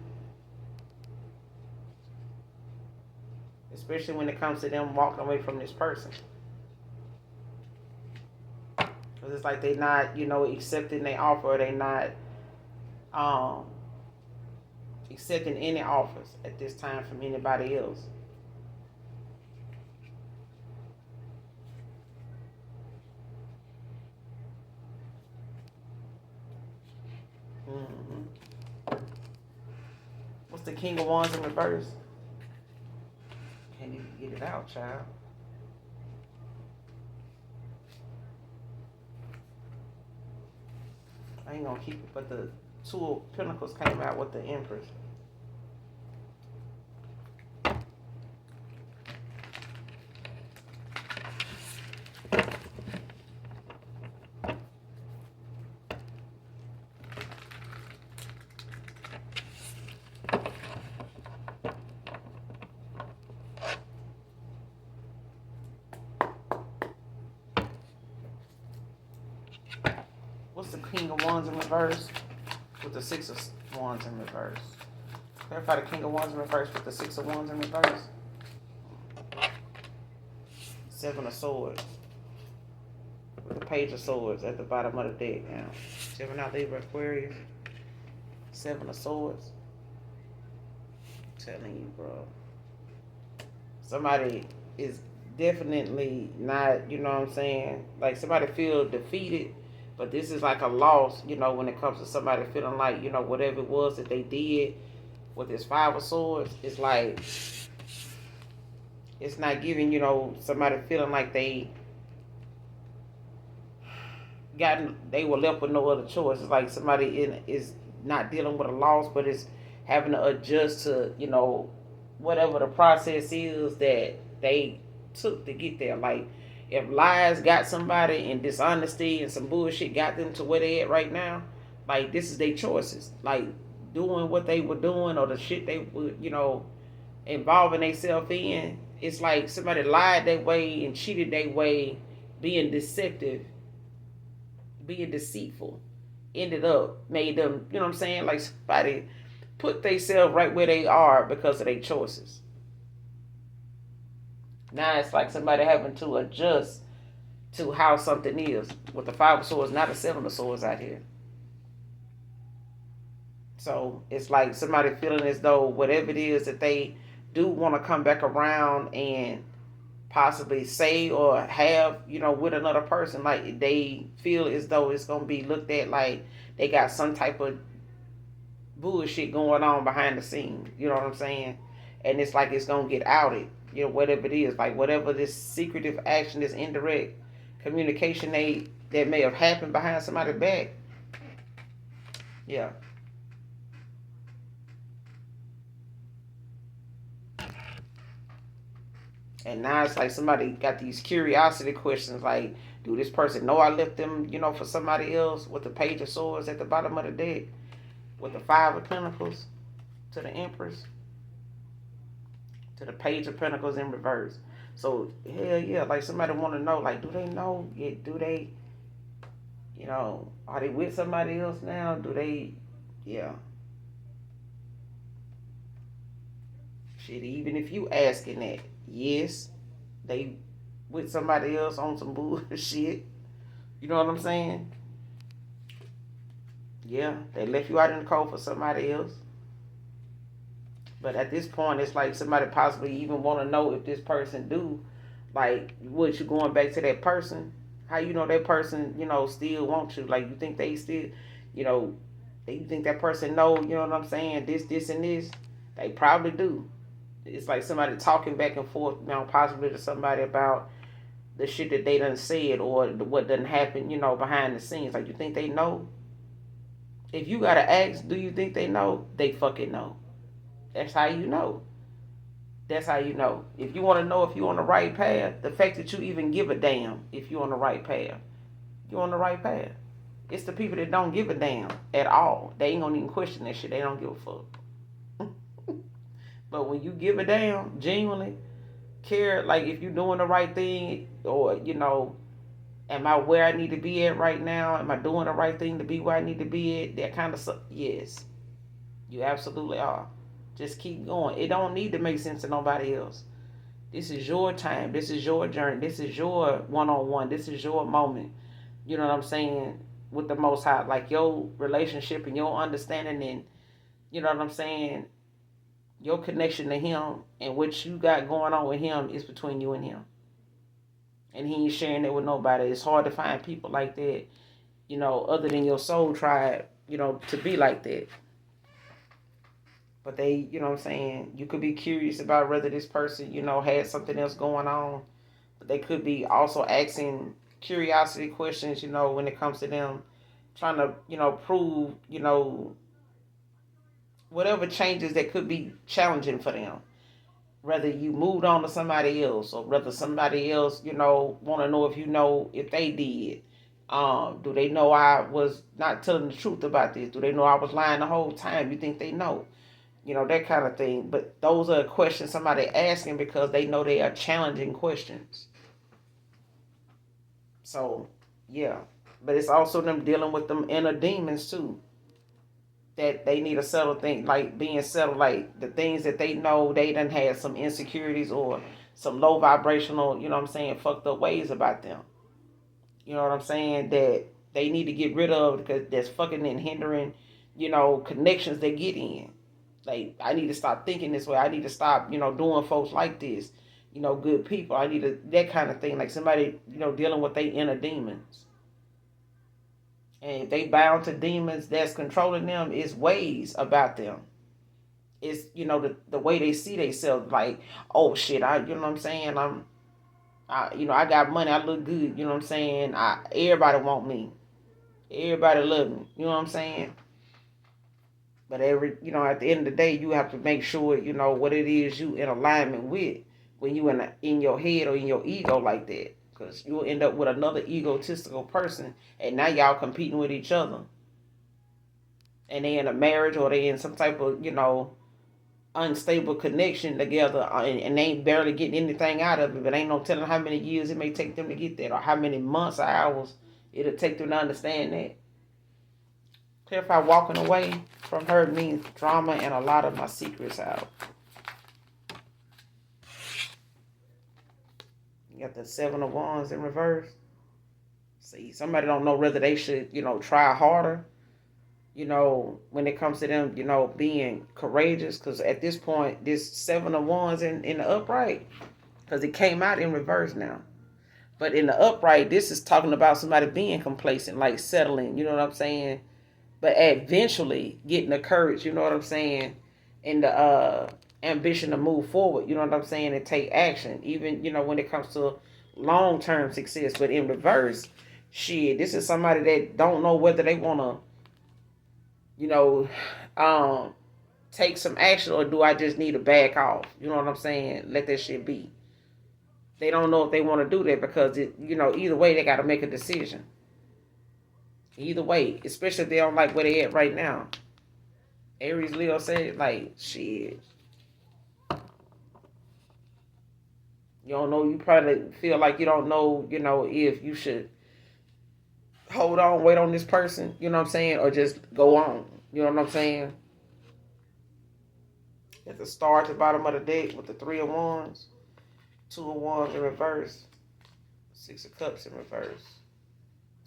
Especially when it comes to them walking away from this person. Because it's like they not, accepting their offer, or they not accepting any offers at this time from anybody else. What's the King of Wands in reverse? Can't even get it out, child. I ain't gonna keep it, but the Two of Pentacles came out with the Empress. What's the King of Wands in reverse with the Six of Wands in reverse? Clarify the King of Wands in reverse with the Six of Wands in reverse. Seven of Swords with the Page of Swords at the bottom of the deck now. Gemini, Libra, Aquarius. Seven of Swords. I'm telling you, bro. Somebody is definitely not, you know what I'm saying? Like somebody feel defeated. But this is like a loss, when it comes to somebody feeling like, whatever it was that they did with this Five of Swords, it's like, it's not giving, somebody feeling like they were left with no other choice. It's like somebody is not dealing with a loss, but is having to adjust to, whatever the process is that they took to get there. Like, if lies got somebody and dishonesty and some bullshit got them to where they at right now, like this is their choices. Like doing what they were doing or the shit they would, involving themselves in. It's like somebody lied their way and cheated their way, being deceptive, being deceitful. ended up made them, you know what I'm saying? Like somebody put themselves right where they are because of their choices. Now it's like somebody having to adjust to how something is. With the Five of Swords, not a Seven of Swords out here. So it's like somebody feeling as though whatever it is that they do want to come back around and possibly say or have, with another person, like they feel as though it's gonna be looked at like they got some type of bullshit going on behind the scenes. You know what I'm saying? And it's like it's gonna get outed. Whatever it is, like whatever this secretive action, this indirect communication that may have happened behind somebody's back. Yeah. And now it's like somebody got these curiosity questions like, do this person know I left them, for somebody else, with the Page of Swords at the bottom of the deck, with the Five of Pentacles to the Empress, to the Page of Pentacles in reverse. So hell yeah, like somebody want to know, like, do they know? Yeah, do they, are they with somebody else now? Do they, yeah. Shit, even if you asking that, yes, they with somebody else on some bullshit. You know what I'm saying? Yeah, they left you out in the cold for somebody else. But at this point, it's like somebody possibly even want to know if this person do, like, what you going back to that person? How you know that person, still want you? Like, you think they still, you know, you think that person know, you know what I'm saying? This, and this. They probably do. It's like somebody talking back and forth, possibly to somebody about the shit that they done said or what done happen, behind the scenes. Like, you think they know? If you gotta ask, do you think they know? They fucking know. That's how you know. That's how you know. If you want to know if you're on the right path, the fact that you even give a damn if you're on the right path, you're on the right path. It's the people that don't give a damn at all. They ain't gonna even question that shit. They don't give a fuck. But when you give a damn, genuinely care, like if you're doing the right thing, or am I where I need to be at right now? Am I doing the right thing to be where I need to be at? That kind of stuff. Yes, you absolutely are. Just keep going. It don't need to make sense to nobody else. This is your time. This is your journey. This is your one-on-one. This is your moment. You know what I'm saying? With the Most High, like your relationship and your understanding, and you know what I'm saying, your connection to Him and what you got going on with Him is between you and Him. And He ain't sharing it with nobody. It's hard to find people like that, other than your soul tribe, to be like that. But they, what I'm saying, you could be curious about whether this person, had something else going on. But they could be also asking curiosity questions, when it comes to them trying to, prove, whatever changes that could be challenging for them. Whether you moved on to somebody else, or whether somebody else, want to know if if they did. Do they know I was not telling the truth about this? Do they know I was lying the whole time? You think they know? That kind of thing. But those are questions somebody asking because they know they are challenging questions. So, yeah. But it's also them dealing with them inner demons too. That they need to settle things, like being settled, like the things that they know they done had some insecurities or some low vibrational, fucked up ways about them. You know what I'm saying? That they need to get rid of because that's fucking and hindering, connections they get in. Like, I need to stop thinking this way. I need to stop, doing folks like this. Good people. I need to, that kind of thing. Like somebody, dealing with their inner demons. And if they bound to demons that's controlling them, it's ways about them. It's, the way they see themselves. Like, oh shit, you know what I'm saying? I got money. I look good. You know what I'm saying? Everybody want me. Everybody love me. You know what I'm saying? But at the end of the day, you have to make sure what it is you in alignment with when you in your head or in your ego like that, because you'll end up with another egotistical person, and now y'all competing with each other, and they in a marriage or they in some type of unstable connection together, and they ain't barely getting anything out of it. But ain't no telling how many years it may take them to get that, or how many months or hours it'll take them to understand that. Clarify walking away from her means drama and a lot of my secrets out. You got the Seven of Wands in reverse. See, somebody don't know whether they should, try harder, when it comes to them, being courageous. Because at this point, this Seven of Wands in the upright, because it came out in reverse now. But in the upright, this is talking about somebody being complacent, like settling, you know what I'm saying? But eventually getting the courage, you know what I'm saying? And the ambition to move forward, you know what I'm saying? And take action, even, when it comes to long-term success. But in reverse, shit, this is somebody that don't know whether they want to, take some action, or do I just need to back off? You know what I'm saying? Let that shit be. They don't know if they want to do that, because either way they got to make a decision. Either way, especially if they don't like where they at right now. Aries Leo said, like, shit. You don't know. You probably feel like you don't know, if you should hold on, wait on this person, you know what I'm saying, or just go on. You know what I'm saying? At the star at the bottom of the deck with the Three of Wands, Two of Wands in reverse, Six of Cups in reverse,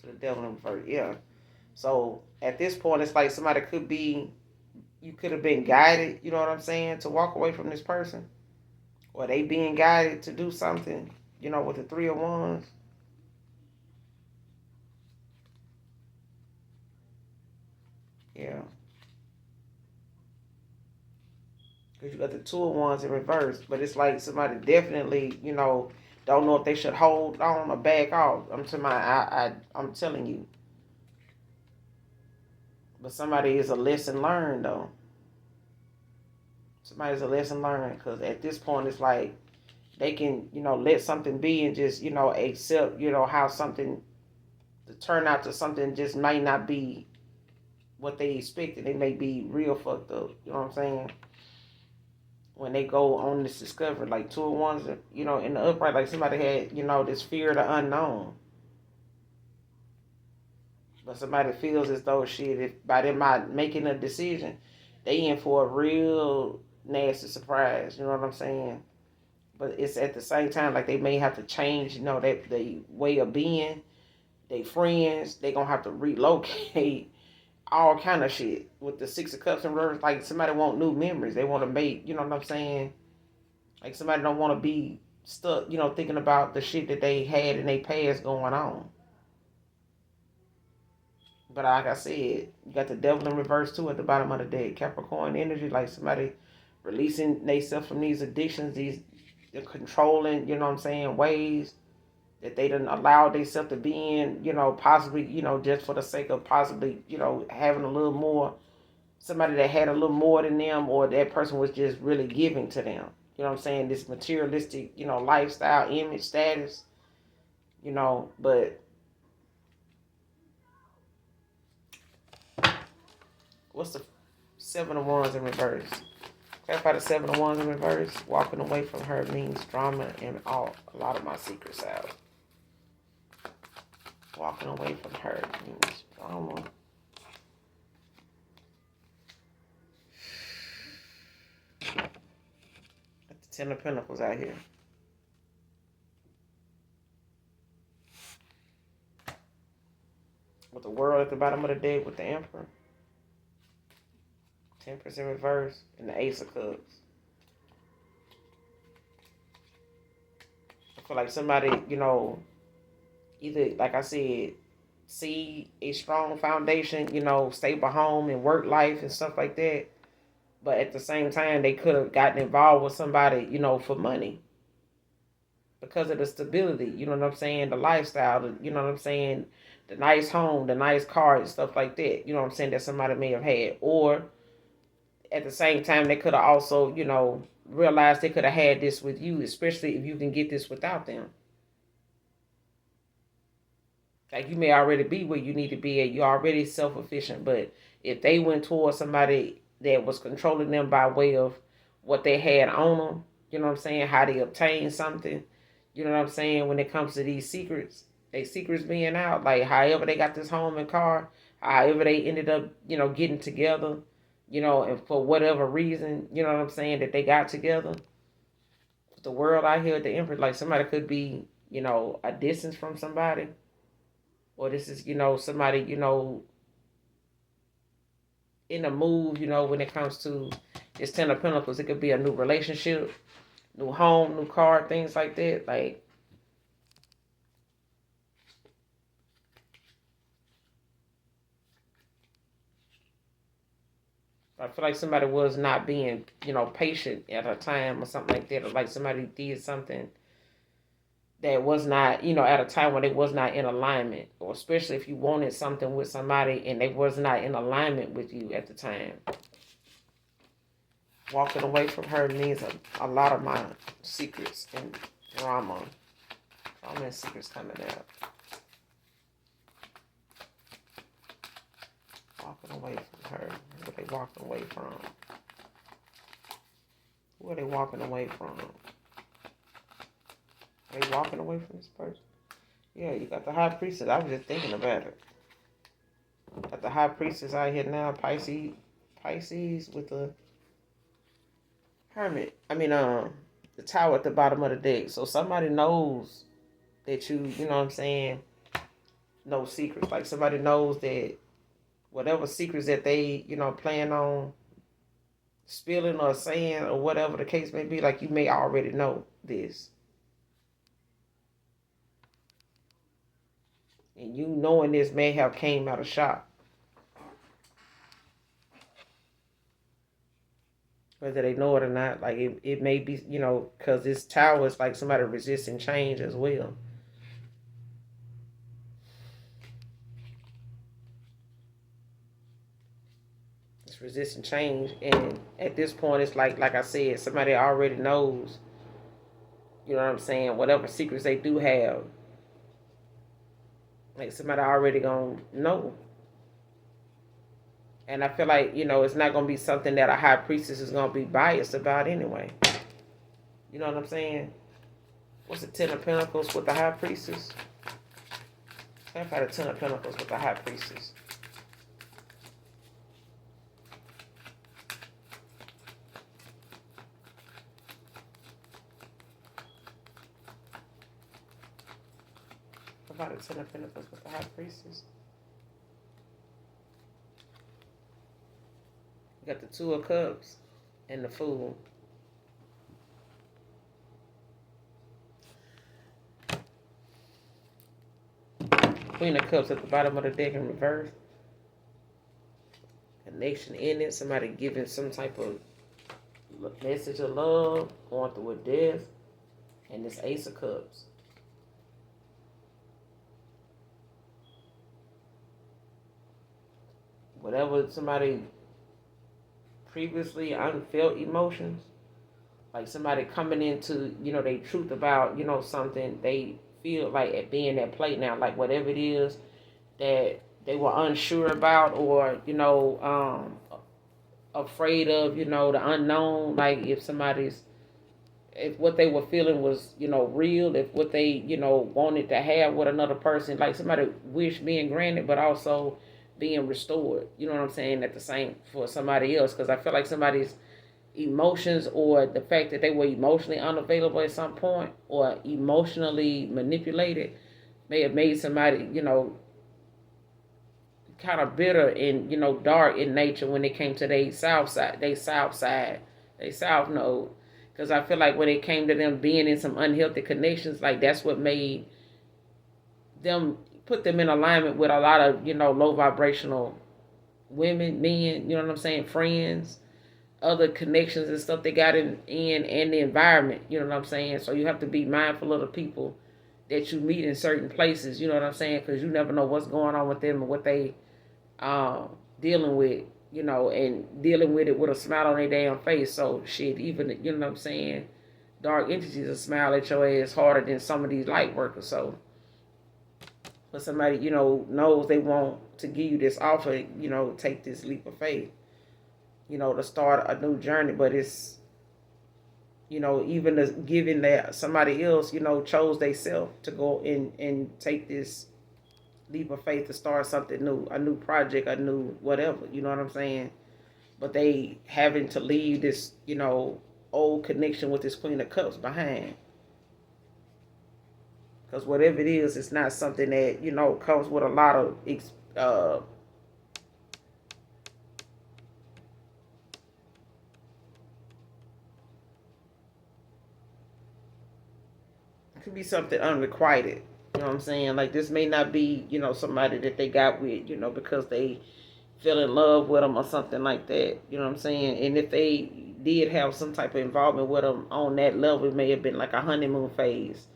to the Devil in reverse. Yeah. So at this point, it's like somebody you could have been guided, you know what I'm saying, to walk away from this person. Or they being guided to do something, with the Three of Wands. Yeah. Because you got the Two of Wands in reverse. But it's like somebody definitely, don't know if they should hold on or back off. I'm telling you. But somebody is a lesson learned, though. Somebody's a lesson learned. Because at this point, it's like they can, let something be and just, accept, how something to turn out to something just might not be what they expected. They may be real fucked up. You know what I'm saying? When they go on this discovery, like Two of Wands, in the upright, like somebody had, this fear of the unknown. But somebody feels as though shit, if by them not making a decision, they in for a real nasty surprise. You know what I'm saying? But it's at the same time like they may have to change, that the way of being. They friends, they gonna have to relocate. All kind of shit with the Six of Cups and reverse. Like somebody want new memories. They want to make, you know what I'm saying? Like somebody don't want to be stuck, thinking about the shit that they had in their past going on. But like I said, you got the Devil in reverse too at the bottom of the deck. Capricorn energy, like somebody releasing themselves from these addictions, these controlling, you know what I'm saying, ways that they didn't allow themselves to be in, possibly, just for the sake of possibly, having a little more, somebody that had a little more than them, or that person was just really giving to them. You know what I'm saying? This materialistic, lifestyle, image, status, but what's the Seven of Wands in reverse? Clarify the Seven of Wands in reverse. Walking away from her means drama and a lot of my secrets out. Walking away from her means drama. Got the Ten of Pentacles out here. With the World at the bottom of the deck with the Emperor. Temperance in reverse and the Ace of Cups. I feel like somebody, either, like I said, see a strong foundation, stable home and work life and stuff like that. But at the same time, they could have gotten involved with somebody, for money. Because of the stability, you know what I'm saying? The lifestyle, you know what I'm saying? The nice home, the nice car and stuff like that. You know what I'm saying? That somebody may have had. Or at the same time, they could have also, realized they could have had this with you, especially if you can get this without them. Like you may already be where you need to be at. You're already self-efficient. But if they went towards somebody that was controlling them by way of what they had on them, you know what I'm saying? How they obtained something, you know what I'm saying? When it comes to these secrets, they secrets being out, like however they got this home and car, however they ended up, getting together, and for whatever reason, you know what I'm saying, that they got together. The world out here at the Empress, like somebody could be, a distance from somebody, or this is, somebody, in a move, when it comes to this Ten of Pentacles. It could be a new relationship, new home, new car, things like that. Like, I feel like somebody was not being, patient at a time or something like that, or like somebody did something that was not, at a time when they was not in alignment, or especially if you wanted something with somebody and they was not in alignment with you at the time. Walking away from her means a lot of my secrets and drama and secrets coming out. Walking away from her. Who are they walking away from? Who are they walking away from? Are they walking away from this person? Yeah, you got the High Priestess. I was just thinking about it. Got the High Priestess out here now. Pisces with the Hermit. The Tower at the bottom of the deck. So somebody knows that you know what I'm saying, no secrets. Like somebody knows that whatever secrets that they, plan on spilling or saying or whatever the case may be, like you may already know this. And you knowing this may have came out of shock. Whether they know it or not, like it may be, because this tower is like somebody resisting change as well. It's resisting change. And at this point, it's like I said, somebody already knows, you know what I'm saying, whatever secrets they do have. Like somebody already gonna know. And I feel like, it's not going to be something that a High Priestess is going to be biased about anyway. You know what I'm saying? What's the Ten of Pentacles with the High Priestess? I've had a Ten of Pentacles with the High Priestess. I've had a Ten of Pentacles with the High Priestess. You got the Two of Cups and the Fool. Queen of Cups at the bottom of the deck in reverse. Connection in it. Somebody giving some type of message of love. Going through a death. And this Ace of Cups. Whatever somebody previously unfelt emotions, like somebody coming into, they truth about, something, they feel like it being at play now, like whatever it is that they were unsure about, or, afraid of, the unknown, like if what they were feeling was, real, if what they, wanted to have with another person, like somebody wish being granted, but also being restored, you know what I'm saying, at the same for somebody else. Because I feel like somebody's emotions, or the fact that they were emotionally unavailable at some point, or emotionally manipulated, may have made somebody, kind of bitter and, dark in nature when it came to their south node. Because I feel like when it came to them being in some unhealthy connections, like that's what made them, put them in alignment with a lot of, low vibrational women, men, you know what I'm saying, friends, other connections and stuff they got in and the environment, you know what I'm saying. So you have to be mindful of the people that you meet in certain places, you know what I'm saying, because you never know what's going on with them and what they dealing with, and dealing with it with a smile on their damn face. So shit, even, you know what I'm saying, dark entities will smile at your ass harder than some of these light workers. So but somebody, knows they want to give you this offer, take this leap of faith, to start a new journey. But it's, even given that somebody else, chose they self to go and take this leap of faith to start something new, a new project, a new whatever. You know what I'm saying? But they having to leave this, old connection with this Queen of Cups behind. Because whatever it is, it's not something that, comes with a lot of, uh, it could be something unrequited. You know what I'm saying? Like, this may not be, somebody that they got with, because they fell in love with them or something like that. You know what I'm saying? And if they did have some type of involvement with them on that level, it may have been like a honeymoon phase.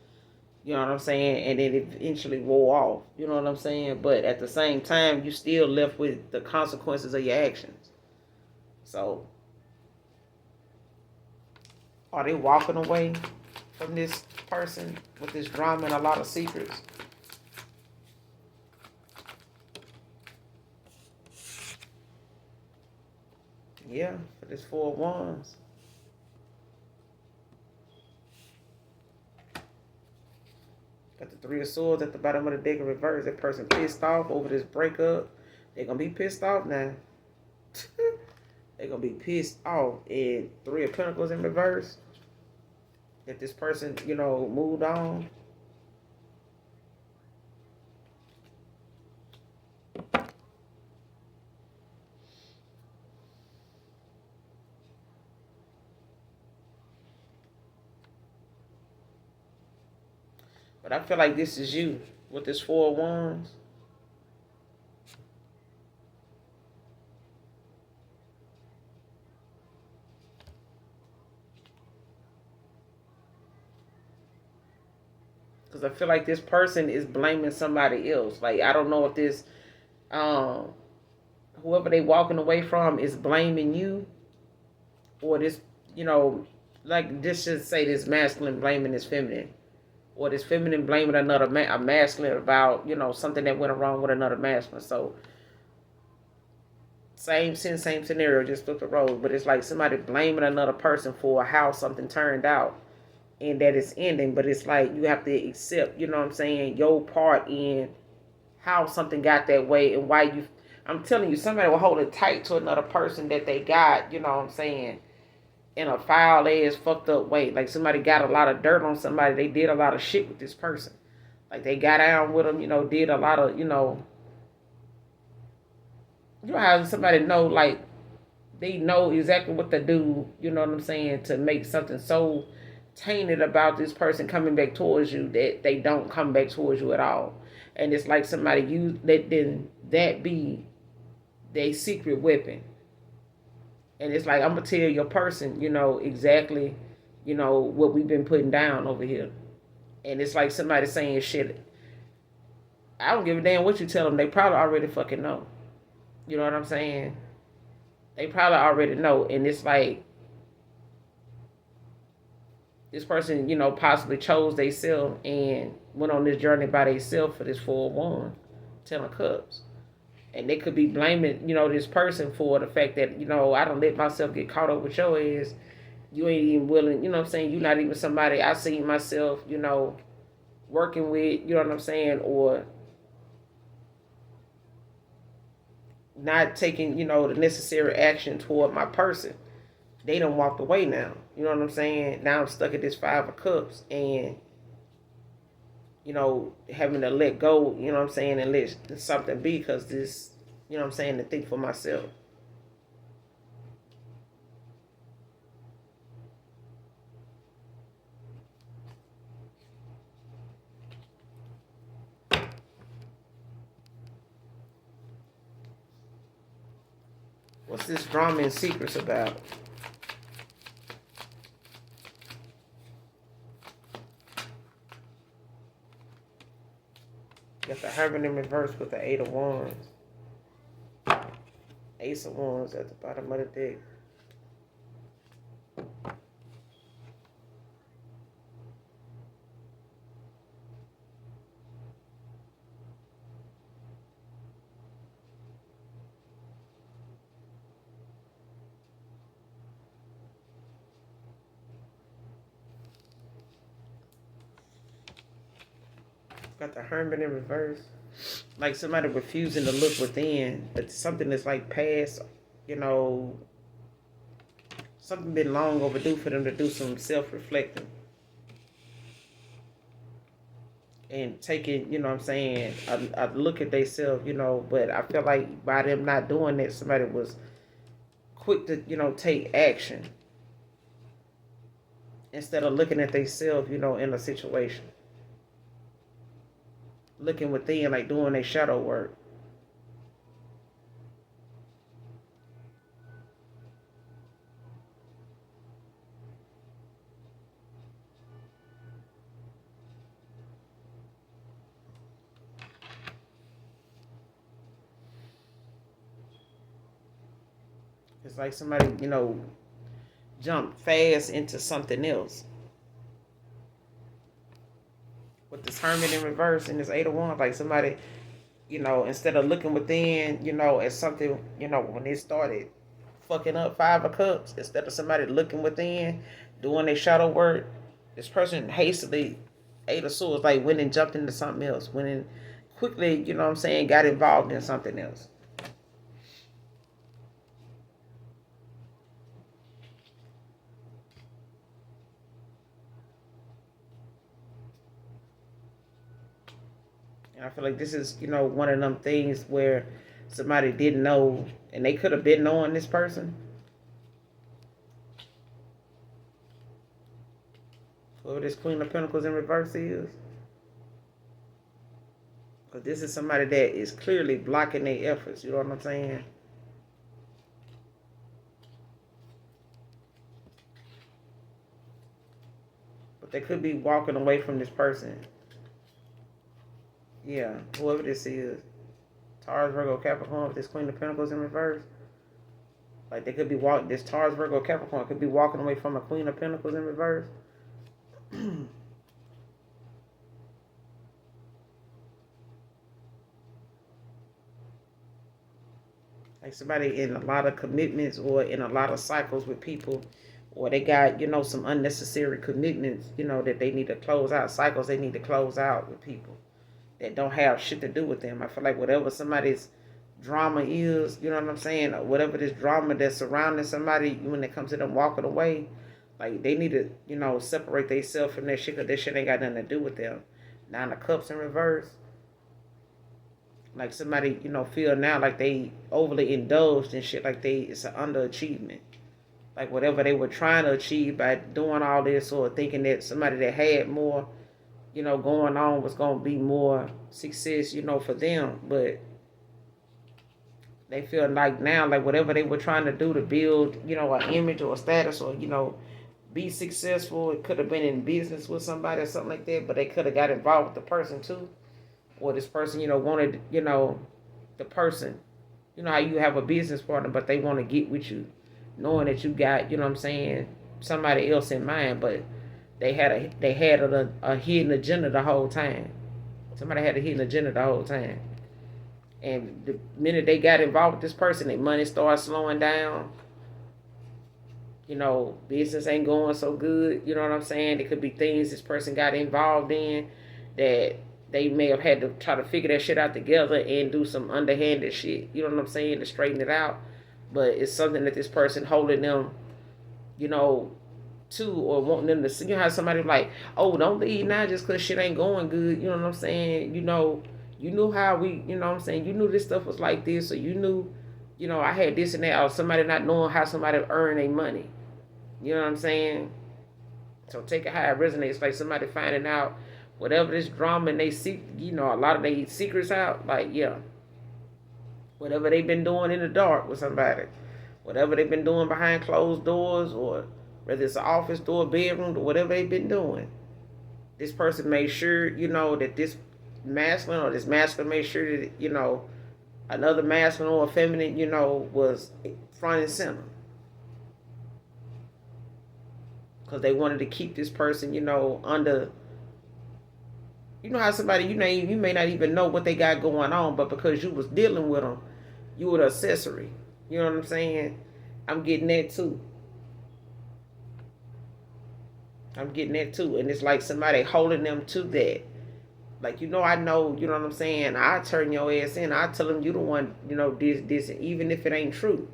You know what I'm saying? And then it eventually wore off. You know what I'm saying? But at the same time, you still left with the consequences of your actions. So, are they walking away from this person with this drama and a lot of secrets? Yeah, for this Four of Wands. Got the Three of Swords at the bottom of the deck in reverse. That person pissed off over this breakup. They're going to be pissed off now. They're going to be pissed off. And Three of Pentacles in reverse. That this person, moved on. But I feel like this is you with this Four of Wands. Because I feel like this person is blaming somebody else. Like, I don't know if this, whoever they walking away from is blaming you, or this, like this should say this masculine blaming this feminine, or this feminine blaming another a masculine about, something that went wrong with another masculine. So same sense, same scenario, just flip the road. But it's like somebody blaming another person for how something turned out and that it's ending. But it's like you have to accept, your part in how something got that way and why you. I'm telling you, somebody will hold it tight to another person that they got, in a foul ass fucked up way. Like somebody got a lot of dirt on somebody. They did a lot of shit with this person. Like they got down with them, did a lot of, how somebody know, like they know exactly what to do, you know what I'm saying, to make something so tainted about this person coming back towards you that they don't come back towards you at all. And it's like somebody let then that be their secret weapon. And it's like, I'm going to tell your person, exactly, what we've been putting down over here. And it's like somebody saying shit. I don't give a damn what you tell them. They probably already fucking know. You know what I'm saying? They probably already know. And it's like, this person, possibly chose themselves and went on this journey by themselves for this Four of Wands, Ten of Cups. And they could be blaming, this person for the fact that, I don't let myself get caught up with your ass. You ain't even willing, you know what I'm saying? You're not even somebody I see myself, working with, you know what I'm saying? Or not taking, the necessary action toward my person. They done walked away now. You know what I'm saying? Now I'm stuck at this Five of Cups and, having to let go, you know what I'm saying, and let something be because this, you know what I'm saying, to think for myself. What's this drama and secrets about? Got the Hermit in reverse with the Eight of Wands. Ace of Wands at the bottom of the deck. Got the Hermit in reverse. like somebody refusing to look within, but something that's like past, you know, something been long overdue for them to do some self-reflecting and taking, you know what I'm saying, a look at themselves, you know. But I feel like by them not doing that, somebody was quick to, you know, take action instead of looking at themselves, you know, in a situation. Looking within, like doing their shadow work. It's like somebody, you know, jumped fast into something else. With this Hermit in reverse and this Eight of Wands, like somebody, you know, instead of looking within, you know, at something, you know, when they started fucking up Five of Cups, instead of somebody looking within, doing their shadow work, this person hastily, Eight of Swords, like went and jumped into something else, went and quickly, you know what I'm saying, got involved in something else. And I feel like this is, you know, one of them things where somebody didn't know, and they could have been knowing this person. Whoever this Queen of Pentacles in reverse is. Because this is somebody that is clearly blocking their efforts. You know what I'm saying? But they could be walking away from this person. Yeah, whoever this is. Taurus, Virgo, Capricorn with this Queen of Pentacles in reverse. Like they could be walking, this Taurus, Virgo, Capricorn could be walking away from a Queen of Pentacles in reverse. Like somebody in a lot of commitments or in a lot of cycles with people, or they got, you know, some unnecessary commitments, you know, that they need to close out, cycles they need to close out with people that don't have shit to do with them. I feel like whatever somebody's drama is, you know what I'm saying, or whatever this drama that's surrounding somebody when it comes to them walking away, like they need to, you know, separate themselves from that shit because that shit ain't got nothing to do with them. Nine of Cups in reverse. Like somebody, you know, feel now like they overly indulged in shit, like it's an underachievement. Like whatever they were trying to achieve by doing all this, or thinking that somebody that had more, you know, going on was going to be more success, you know, for them. But they feel like now, like whatever they were trying to do to build, you know, an image or a status, or, you know, be successful. It could have been in business with somebody or something like that, but they could have got involved with the person too. Or this person, you know, wanted, you know, the person, you know how you have a business partner, but they want to get with you, knowing that you got, you know what I'm saying, somebody else in mind, but they had a hidden agenda the whole time. Somebody had a hidden agenda the whole time. And the minute they got involved with this person, their money started slowing down. You know, business ain't going so good. You know what I'm saying? It could be things this person got involved in that they may have had to try to figure that shit out together and do some underhanded shit. You know what I'm saying? To straighten it out. But it's something that this person holding them, you know, to, or wanting them to see. You know how somebody like, oh, don't leave now just because shit ain't going good. You know what I'm saying? You knew how we, you know what I'm saying? You knew this stuff was like this, or you knew, you know, I had this and that, or somebody not knowing how somebody earn their money. You know what I'm saying? So take it how it resonates. Like somebody finding out whatever this drama and they see, you know, a lot of their secrets out. Like, yeah, whatever they've been doing in the dark with somebody, whatever they've been doing behind closed doors, or whether it's an office door, bedroom, or whatever they've been doing, this person made sure, you know, that this masculine, or this masculine made sure that, you know, another masculine or feminine, you know, was front and center. Because they wanted to keep this person, you know, under. You know how somebody, you may not even know what they got going on, but because you was dealing with them, you were the accessory. You know what I'm saying? I'm getting that too. I'm getting that too. And it's like somebody holding them to that. Like, I know, you know what I'm saying? I turn your ass in. I tell them you the one, this, even if it ain't true.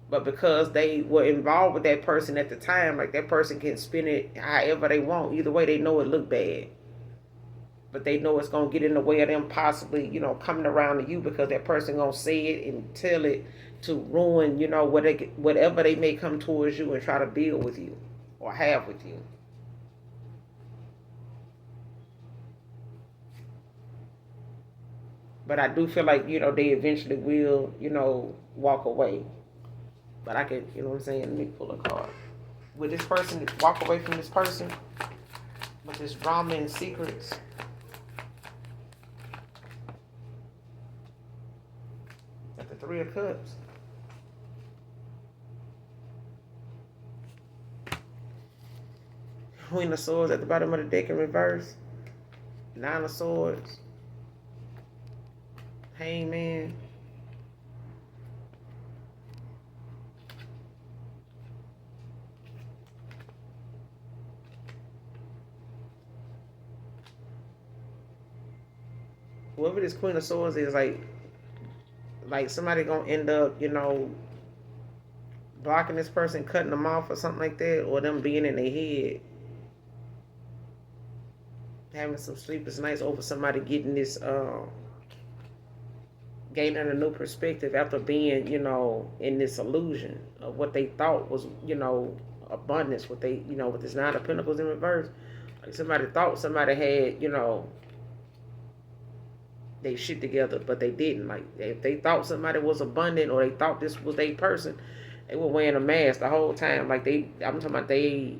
But because they were involved with that person at the time, like that person can spin it however they want. Either way, they know it look bad. But they know it's going to get in the way of them possibly, coming around to you because that person going to say it and tell it to ruin, whatever they may come towards you and try to build with you or have with you. But I do feel like, they eventually will, walk away. But I could, you know what I'm saying? Let me pull a card. Will this person walk away from this person with this drama and secrets? At the Three of Cups. Queen of Swords at the bottom of the deck in reverse. Nine of Swords. Hangman. Whoever this Queen of Swords is, like somebody gonna end up, blocking this person, cutting them off or something like that, or them being in their head, having some sleepless nights over somebody getting this, gaining a new perspective after being, in this illusion of what they thought was, abundance. What they, with this Nine of Pentacles in reverse, like somebody thought somebody had, they shit together, but they didn't. Like if they thought somebody was abundant or they thought this was their person, they were wearing a mask the whole time. Like I'm talking about they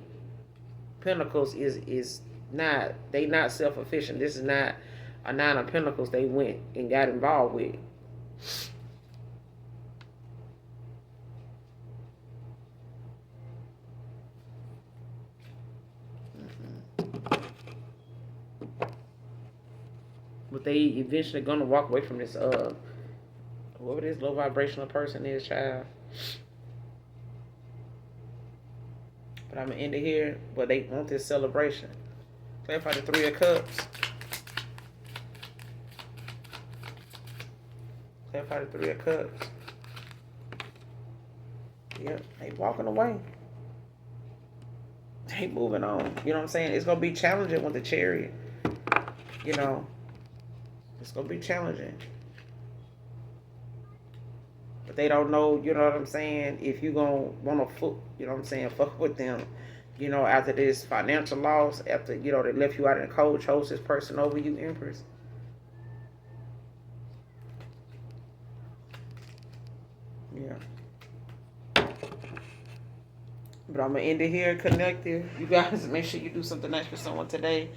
Pentacles is not, they not self-efficient. This is not a Nine of Pentacles they went and got involved with. But they eventually gonna walk away from this whoever this low vibrational person is, child. But I'm gonna end it here. But they want this celebration. Clarify the Three of Cups. Clarify the Three of Cups. Yep, they walking away. They moving on. You know what I'm saying? It's gonna be challenging with the Chariot. It's gonna be challenging. But they don't know, you know what I'm saying, if you gonna wanna fuck with them, after this financial loss, after, they left you out in the cold, chose this person over you, Empress. Yeah. But I'm gonna end it here, Connective. You guys make sure you do something nice for someone today.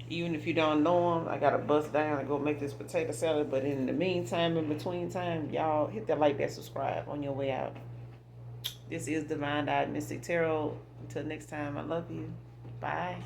Even if you don't know them, I gotta bust down and go make this potato salad. But in the meantime, in between time, y'all hit that like, that subscribe on your way out. This is Divine Mystic Tarot. Until next time, I love you. Bye.